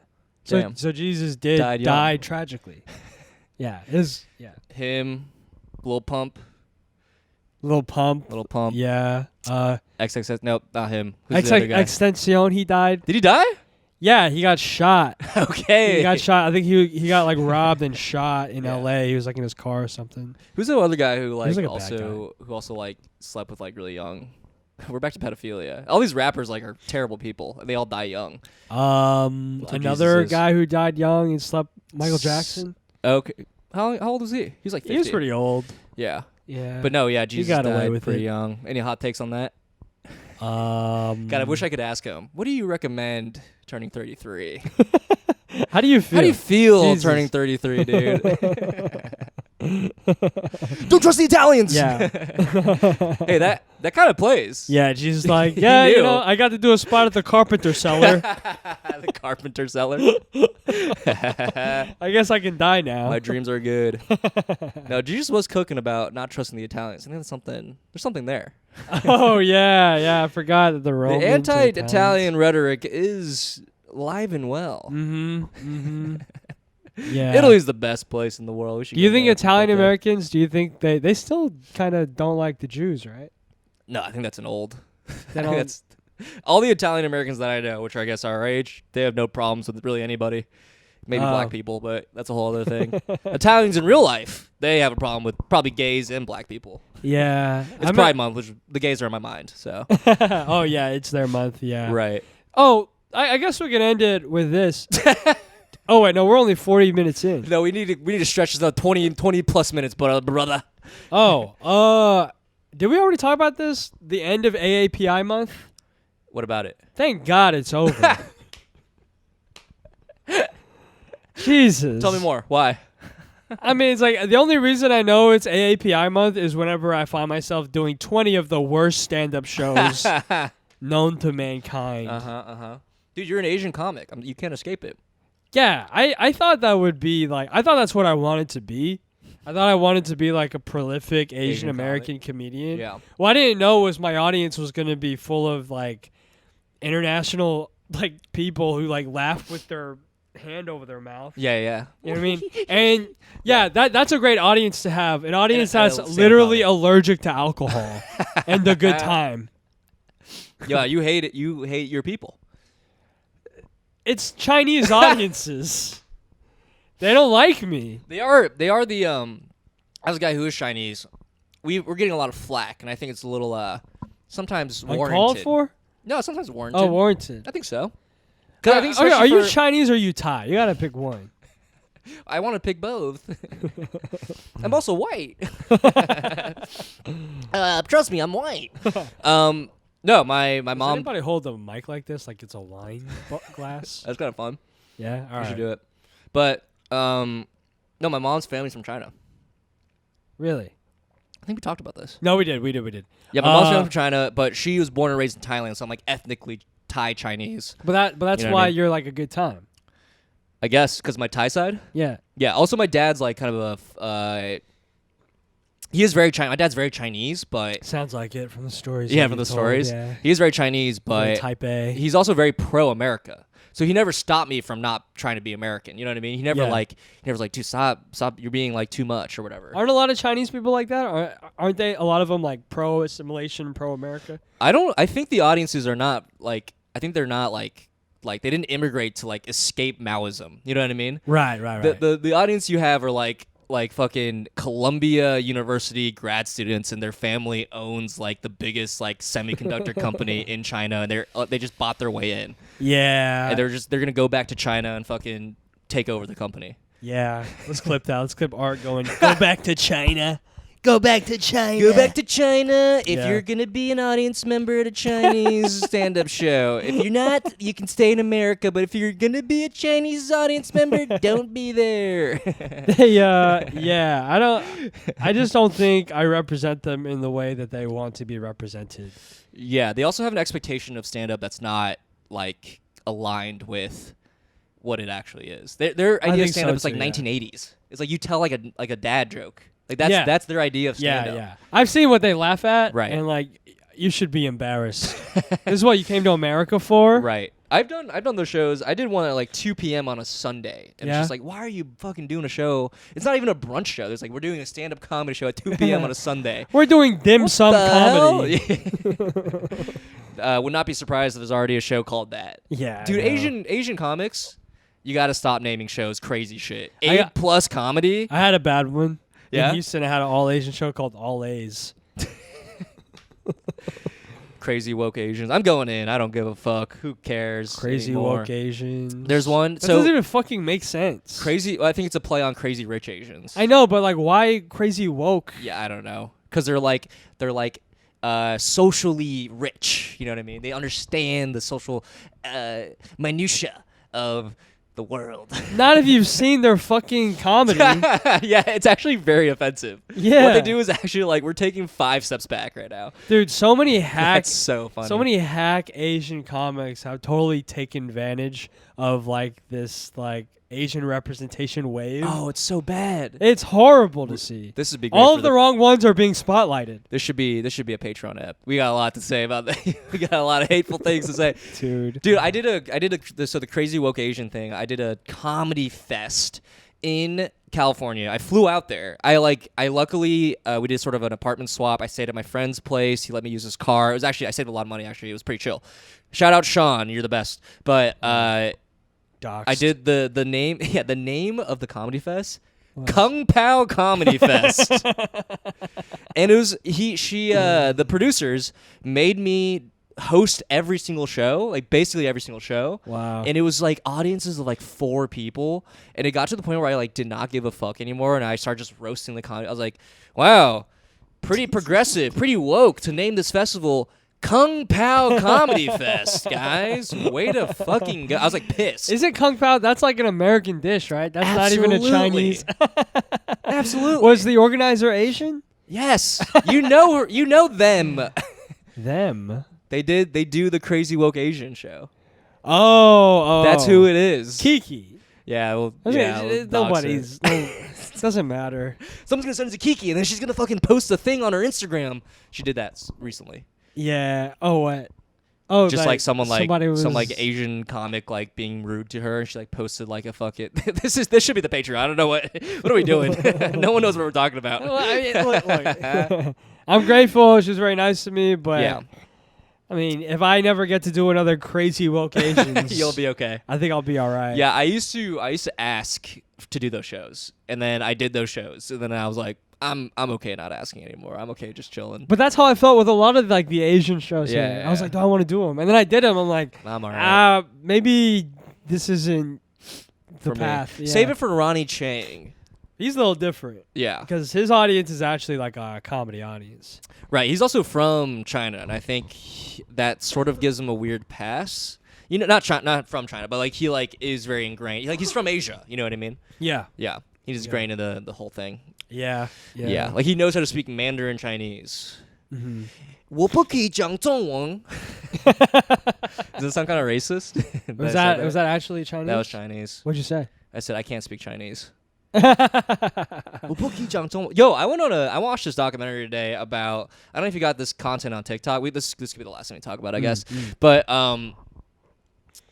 Damn. So Jesus did die tragically. Yeah. Him, Lil Pump. Lil Pump. Yeah. XXX. Nope, not him. Who's the other guy? Extension. He died. Did he die? Yeah, he got shot. Okay. He got shot. I think he got like robbed and shot in L.A. He was like in his car or something. Who's the other guy who like also like slept with like really young? We're back to pedophilia. All these rappers like are terrible people. They all die young. Another guy who died young and slept. Michael Jackson. Okay. How old was he? He was like 50. He was pretty old. Yeah. Yeah. But no, yeah, Jesus got away died with pretty it. young. Any hot takes on that? God, I wish I could ask him. What do you recommend turning 33? How do you feel? How do you feel Jesus. turning 33, dude? Don't trust the Italians. Yeah. Hey, that kind of plays. Yeah, Jesus like, yeah, I got to do a spot at the Carpenter Cellar. The Carpenter Cellar. I guess I can die now. My dreams are good. No, Jesus was cooking about not trusting the Italians. I think there's something there. Oh yeah, I forgot that the Romans. The anti-Italian rhetoric is alive and well. Mm-hmm. Yeah. Italy's the best place in the world. Do you think Italian Americans? Do you think they still kind of don't like the Jews, right? No, I think that's an old. That's all the Italian Americans that I know, which are, I guess our age. They have no problems with really anybody. Maybe black people, but that's a whole other thing. Italians in real life, they have a problem with probably gays and black people. Yeah. It's Pride Month, which the gays are in my mind. So. Oh yeah, it's their month. Yeah. Right. Oh, I guess we can end it with this. Oh wait, no, we're only 40 minutes in. No, we need to stretch this out 20 plus minutes, brother. Oh, did we already talk about this? The end of AAPI month? What about it? Thank God it's over. Jesus. Tell me more. Why? I mean, it's like the only reason I know it's AAPI month is whenever I find myself doing 20 of the worst stand-up shows known to mankind. Dude, you're an Asian comic. You can't escape it. Yeah, I thought that would be like, I thought that's what I wanted to be. I thought I wanted to be like a prolific Asian American comedian. Yeah. What I didn't know was my audience was going to be full of like international like people who like laugh with their hand over their mouth. Yeah. You know what I mean? And yeah, that's a great audience to have. An audience that's literally allergic to alcohol and the good time. Yeah, you hate it. You hate your people. It's Chinese audiences. They don't like me. They are the as a guy who is Chinese, we're getting a lot of flack, and I think it's a little sometimes warranted. Called for? No, sometimes warranted. Oh, warranted. I think so. I think are you Chinese or you Thai? You gotta pick one. I want to pick both. I'm also white. Trust me, I'm white. No, my mom. Does anybody hold a mic like this, like it's a wine glass? That's kind of fun. Yeah, all right. We should do it. But no, my mom's family's from China. Really? I think we talked about this. No, we did. Yeah, my mom's family from China, but she was born and raised in Thailand, so I'm like ethnically Thai Chinese. But that's why you're like a good time. I guess because my Thai side. Yeah. Yeah. Also, my dad's like kind of a. He is very Chinese. My dad's very Chinese, but sounds like it from the stories. Yeah, from the stories. Yeah. He is very Chinese, but Type A. He's also very pro-America. So he never stopped me from not trying to be American. You know what I mean? He never was like, dude, stop, you're being like too much or whatever. Aren't a lot of Chinese people like that? Aren't they? A lot of them like pro-assimilation, pro-America? I think the audiences are not like. I think they're not like like they didn't immigrate to like escape Maoism. You know what I mean? Right. The audience you have are like fucking Columbia University grad students, and their family owns like the biggest like semiconductor company in China, and they just bought their way in. Yeah. And they're gonna go back to China and fucking take over the company. Yeah. Let's clip that. Let's clip Art going, go back to China. Go back to China. Go back to China if you're going to be an audience member at a Chinese stand-up show. If you're not, you can stay in America. But if you're going to be a Chinese audience member, don't be there. I just don't think I represent them in the way that they want to be represented. Yeah, they also have an expectation of stand-up that's not, like, aligned with what it actually is. Their idea of stand-up is like 1980s. It's like you tell, like a dad joke. Like that's their idea of stand-up. Yeah. I've seen what they laugh at, right? And like, you should be embarrassed. This is what you came to America for, right? I've done those shows. I did one at like 2 p.m. on a Sunday, and it's just like, why are you fucking doing a show? It's not even a brunch show. It's like we're doing a stand-up comedy show at 2 p.m. on a Sunday. We're doing dim sum comedy. Would not be surprised if there's already a show called that. Yeah, dude. Asian comics, you got to stop naming shows crazy shit. A+ comedy. I had a bad one. Yeah? In Houston, I had an all-Asian show called All A's. Crazy woke Asians. I'm going in. I don't give a fuck. Who cares? Crazy anymore. woke Asians. There's one. That doesn't even fucking make sense. Crazy. I think it's a play on Crazy Rich Asians. I know, but like, why crazy woke? Yeah, I don't know. Because they're like socially rich. You know what I mean? They understand the social minutia of the world. Not if you've seen their fucking comedy. Yeah, it's actually very offensive. Yeah. What they do is actually like, we're taking 5 steps back right now. Dude, so many hacks. That's so funny. So many hack Asian comics have totally taken advantage of like this like Asian representation wave. Oh, it's so bad. It's horrible to see. This would be great. All of the wrong ones are being spotlighted. This should be a Patreon app. We got a lot to say about that. We got a lot of hateful things to say. Dude, I did the crazy woke Asian thing. I did a comedy fest in California. I flew out there. I luckily we did sort of an apartment swap. I stayed at my friend's place. He let me use his car. It was actually, I saved a lot of money actually. It was pretty chill. Shout out Sean, you're the best. But Doxed. I did the name of the comedy fest, Kung Pao Comedy Fest. And it was the producers made me host every single show, like basically every single show. Wow. And it was like audiences of like 4 people, and it got to the point where I like did not give a fuck anymore, and I started just roasting the comedy. I was like, wow, pretty progressive, pretty woke to name this festival Kung Pao Comedy Fest, guys. Way to fucking go. I was like pissed. Isn't Kung Pao, that's like an American dish, right? That's Absolutely. not even a Chinese. Absolutely. Was the organizer Asian? Yes. You know them. Them? They do the Crazy Woke Asian show. Oh. That's who it is. Kiki. Yeah, well, nobody's. It doesn't matter. Someone's gonna send it to Kiki, and then she's gonna fucking post a thing on her Instagram. She did that recently. Yeah. Oh, what? Oh, just like someone like some like was... Asian comic like being rude to her, and she like posted like a fuck it. This should be the Patreon. I don't know what are we doing. No one knows what we're talking about. Well, I mean, look. I'm grateful. She was very nice to me, but yeah. I mean, if I never get to do another crazy woke Asians, you'll be okay. I think I'll be all right. Yeah, I used to ask to do those shows, and then I did those shows, and then I was like, I'm okay not asking anymore. I'm okay just chilling. But that's how I felt with a lot of like the Asian shows. Yeah, I was like, do I want to do them? And then I did them. I'm like, I'm all right. Maybe this isn't the for path. Me. Yeah. Save it for Ronnie Chang. He's a little different. Yeah. Because his audience is actually like a comedy audience. Right. He's also from China, and I think that sort of gives him a weird pass. You know, not from China, but like he like is very ingrained. Like he's from Asia. You know what I mean? Yeah. Yeah. He's ingrained in the whole thing. Yeah. Like he knows how to speak Mandarin Chinese. Mm-hmm. 我不可以讲中文. Does it sound kind of racist? Was that actually Chinese? That was Chinese. What'd you say? I said I can't speak Chinese. 我不可以讲中文. Yo, I watched this documentary today about, I don't know if you got this content on TikTok. This could be the last thing we talk about, I guess. But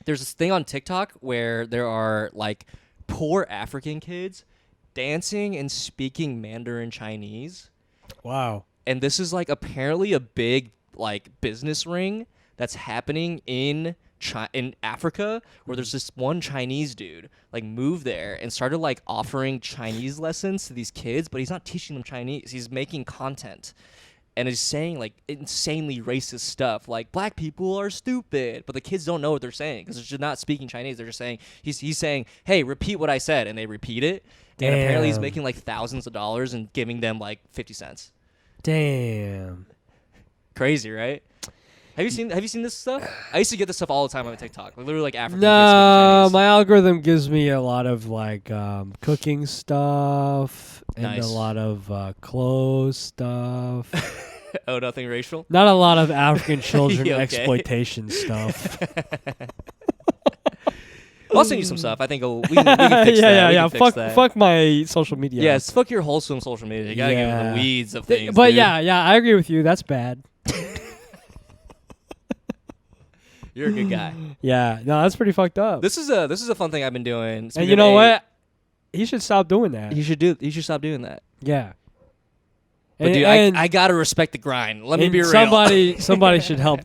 there's this thing on TikTok where there are like poor African kids dancing and speaking Mandarin Chinese. Wow. And this is like apparently a big like business ring that's happening in in Africa where there's this one Chinese dude like moved there and started like offering Chinese lessons to these kids, but he's not teaching them Chinese. He's making content. And is saying like insanely racist stuff, like black people are stupid, but the kids don't know what they're saying because they're just not speaking Chinese. They're just saying he's saying, "Hey, repeat what I said," and they repeat it. Damn. And apparently he's making like thousands of dollars and giving them like 50 cents. Damn, crazy, right? Have you seen this stuff? I used to get this stuff all the time on TikTok, like, literally like African kids No, speaking my algorithm gives me a lot of like cooking stuff and Nice. a lot of clothes stuff. Chinese. Oh, nothing racial? Not a lot of African children You okay? exploitation stuff. I'll send you some stuff. I think we can fix that. Yeah. Fix that. Fuck my social media. Yes, fuck your wholesome social media. You gotta get into the weeds of things. But dude. yeah, I agree with you. That's bad. You're a good guy. Yeah, no, that's pretty fucked up. This is a fun thing I've been doing. And you know what? He should stop doing that. You should stop doing that. Yeah. But dude, I gotta respect the grind. Let me be real. Somebody should help.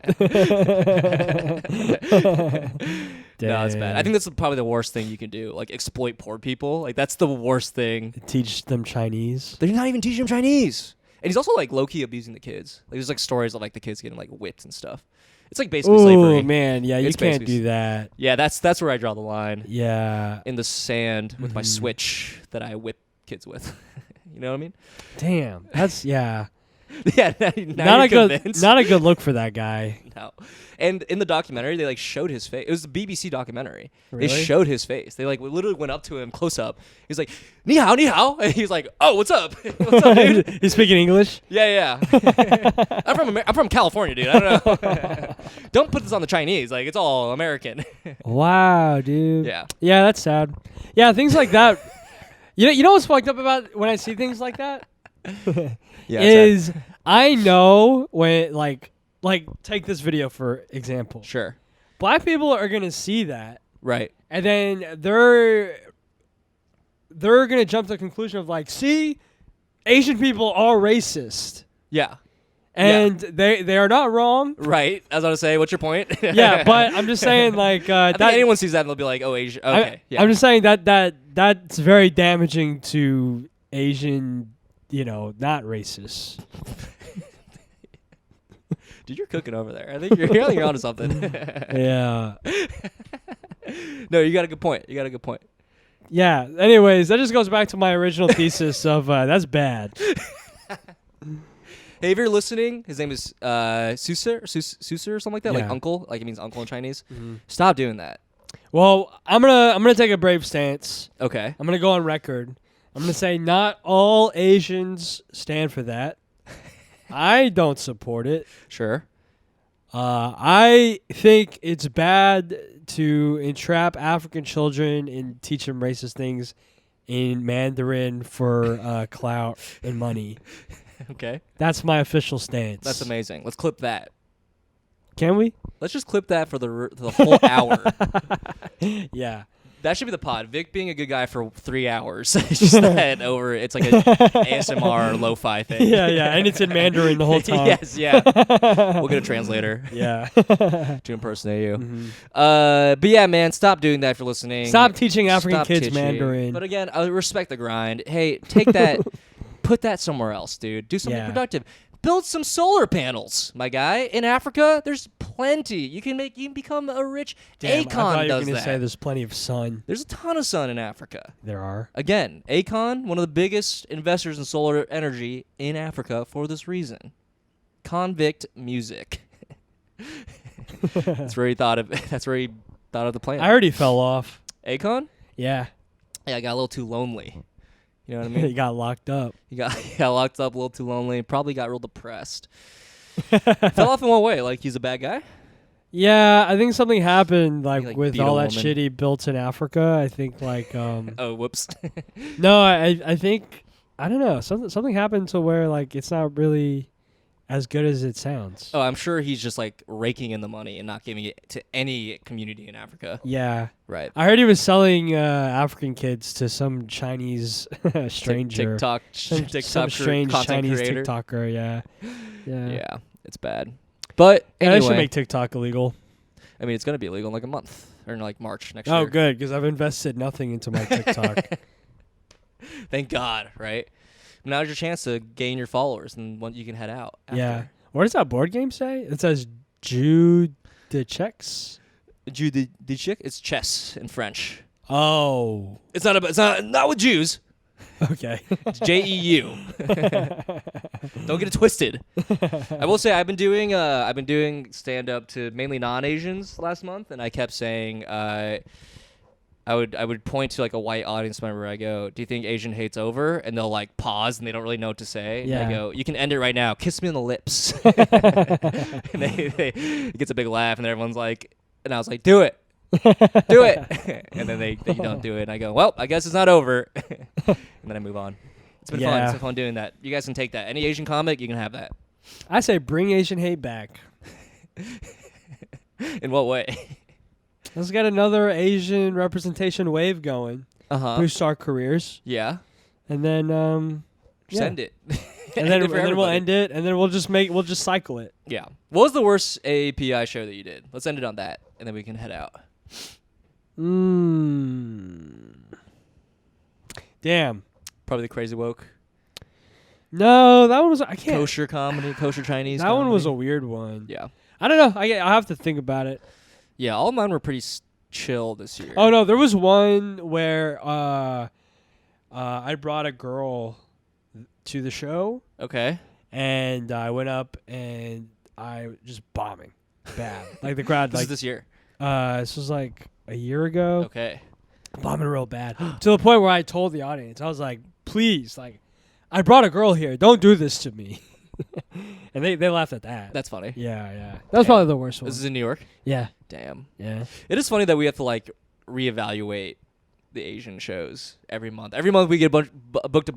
No, it's bad. I think that's probably the worst thing you can do. Like exploit poor people. Like that's the worst thing. Teach them Chinese. They're not even teaching them Chinese. And he's also like low key abusing the kids. Like there's like stories of like the kids getting like whipped and stuff. It's like basically slavery. Oh man, yeah, you It's can't basically do that. Yeah, that's where I draw the line. Yeah. In the sand with my switch that I whip kids with. You know what I mean? Damn. That's yeah. Yeah, now Not you're a convinced. good look for that guy. No. And in the documentary, they like showed his face. It was a BBC documentary. Really? They showed his face. They like literally went up to him close up. He's like, "Ni hao, ni hao," and he's like, "Oh, what's up? What's up, dude?" He's speaking English? Yeah. I'm from California, dude. I don't know. Don't put this on the Chinese. Like it's all American. Wow, dude. Yeah. Yeah, that's sad. Yeah, things like that. You know what's fucked up about when I see things like that? Yeah. Is I know when like take this video for example. Sure. Black people are gonna see that, Right. and then they're gonna jump to the conclusion of like, see, Asian people are racist, Yeah. and they are not wrong. Right. I was gonna say, what's your point? Yeah, but I'm just saying like I that think anyone sees that and they'll be like, "Oh, Asia." Okay. Yeah. I'm just saying that's very damaging to Asian, not racist. Dude, you're cooking over there. I think you're onto something. Yeah. No, you got a good point. Yeah. Anyways, that just goes back to my original thesis of that's bad. Hey, if you're listening, his name is Susur or something like that, like Yeah. uncle, like it means uncle in Chinese. Mm-hmm. Stop doing that. Well, I'm gonna take a brave stance. Okay. I'm gonna go on record. I'm gonna say not all Asians stand for that. I don't support it. Sure. I think it's bad to entrap African children and teach them racist things in Mandarin for clout and money. Okay. That's my official stance. That's amazing. Let's clip that. Can we? Let's just clip that for the whole hour. Yeah. That should be the pod. Vic being a good guy for 3 hours. It's just that over. It's like a ASMR lo-fi thing. Yeah, and it's in Mandarin the whole time. Yes, yeah. We'll get a translator Yeah. to impersonate you. Mm-hmm. But yeah, man, stop doing that if you're listening. Stop teaching African Stop kids teaching. Mandarin. But again, I respect the grind. Hey, take that, put that somewhere else, dude. Do something productive. Build some solar panels, my guy. In Africa, there's plenty. You can become a rich. Damn, Akon I thought you were does gonna that. say there's plenty of sun. There's a ton of sun in Africa. There are. Again, Akon, one of the biggest investors in solar energy in Africa for this reason. Convict music. That's where he thought of the plan. I already fell off. Akon? Yeah. Yeah, I got a little too lonely. You know what I mean? He got locked up. He got locked up, a little too lonely, probably got real depressed. Fell off in one way, like he's a bad guy? Yeah, I think something happened like with beat a all that woman. shit he built in Africa. I think Oh, whoops. No, I think I don't know. Something happened to where like it's not really as good as it sounds. Oh, I'm sure he's just like raking in the money and not giving it to any community in Africa. Yeah. Right. I heard he was selling African kids to some Chinese stranger. Some strange Chinese creator. TikToker, yeah. Yeah, it's bad. But Yeah, anyway, they should make TikTok illegal. I mean, it's going to be illegal in like a month or in like March next Oh, year. good, because I've invested nothing into my TikTok. Thank God, right? Now's your chance to gain your followers, and you can head out. After. Yeah. What does that board game say? It says Jeu de checks. Jeu de chick? It's chess in French. Oh. It's not with Jews. Okay. It's JEU. Don't get it twisted. I will say I've been doing stand up to mainly non-Asians last month, and I kept saying I would point to like a white audience member. I go, "Do you think Asian hate's over?" And they'll like pause and they don't really know what to say. Yeah. And I go, "You can end it right now. Kiss me on the lips." And it gets a big laugh, and everyone's like, and I was like, "Do it." Do it. And then they don't do it, and I go, well, I guess it's not over. And then I move on. It's been fun. It's been fun doing that. You guys can take that. Any Asian comic, you can have that. I say bring Asian hate back. In what way? Let's get another Asian representation wave going. Boost our careers. Yeah. And then send it. And then we'll end it, and then we'll just cycle it. Yeah. What was the worst AAPI show that you did? Let's end it on that, and then we can head out. Damn. Probably the Crazy Woke. No, that one was I can't. Kosher comedy, kosher Chinese. That one was a weird one. Yeah. I don't know. I have to think about it. Yeah, all of mine were pretty chill this year. Oh no, there was one where I brought a girl to the show. Okay. And I went up and I just bombing bad. Like the crowd. This like is this year. This was like a year ago. Okay. Bombing real bad to the point where I told the audience, I was like, "Please, like, I brought a girl here. Don't do this to me." And they laughed at that. That's funny. Yeah. That was probably the worst one. This is in New York? Yeah. Damn. Yeah. It is funny that we have to like reevaluate the Asian shows every month. Every month we get booked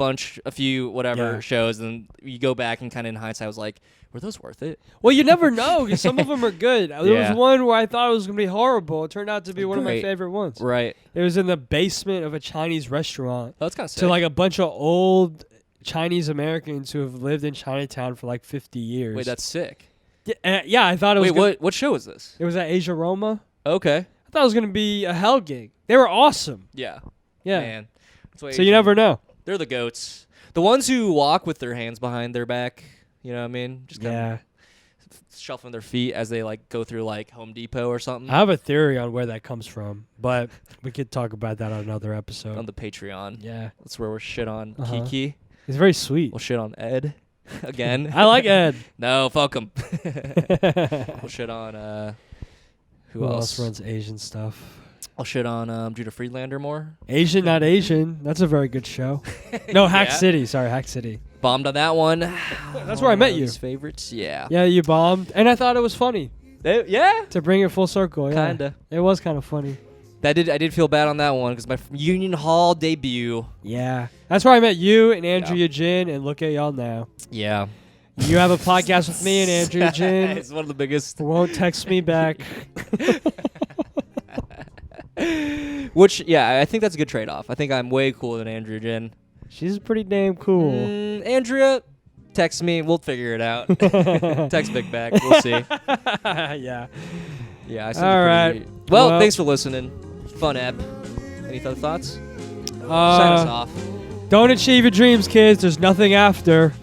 a few whatever shows, and you go back and kind of in hindsight I was like, were those worth it? Well, you never know, because some of them are good. There was one where I thought it was going to be horrible. It turned out to be one of my favorite ones. Right. It was in the basement of a Chinese restaurant. Oh, that's kind of sick. To like a bunch of old Chinese Americans who have lived in Chinatown for like 50 years. Wait, that's sick. Yeah, I thought it was Wait, what show is this? It was at Asia Roma. Okay. I thought it was going to be a hell gig. They were awesome. Yeah. Yeah. Man. So you never know. They're the goats. The ones who walk with their hands behind their back, you know what I mean? Just kind of shuffling their feet as they like go through like Home Depot or something. I have a theory on where that comes from, but we could talk about that on another episode. On the Patreon. Yeah. That's where we're shit on Kiki. He's very sweet. We'll shit on Ed again. I like Ed. No, fuck him. We'll shit on who else runs Asian stuff? I'll shit on Judah Friedlander more. Asian, not Asian. That's a very good show. No, Hack City. Sorry, Hack City. Bombed on that one. That's where I met you. Favorites, yeah. Yeah, you bombed, and I thought it was funny. Yeah. To bring it full circle, yeah. Kinda. It was kind of funny. I did feel bad on that one because my Union Hall debut. Yeah, that's where I met you and Andrea Jin, and look at y'all now. Yeah. You have a podcast with me and Andrea Jin. It's one of the biggest. Won't text me back. Which, I think that's a good trade-off. I think I'm way cooler than Andrea Jin. She's pretty damn cool. Andrea, text me. We'll figure it out. Text Vic back. We'll see. Yeah. Yeah. All right. Well, thanks for listening. Fun app. Any other thoughts? Sign us off. Don't achieve your dreams, kids. There's nothing after.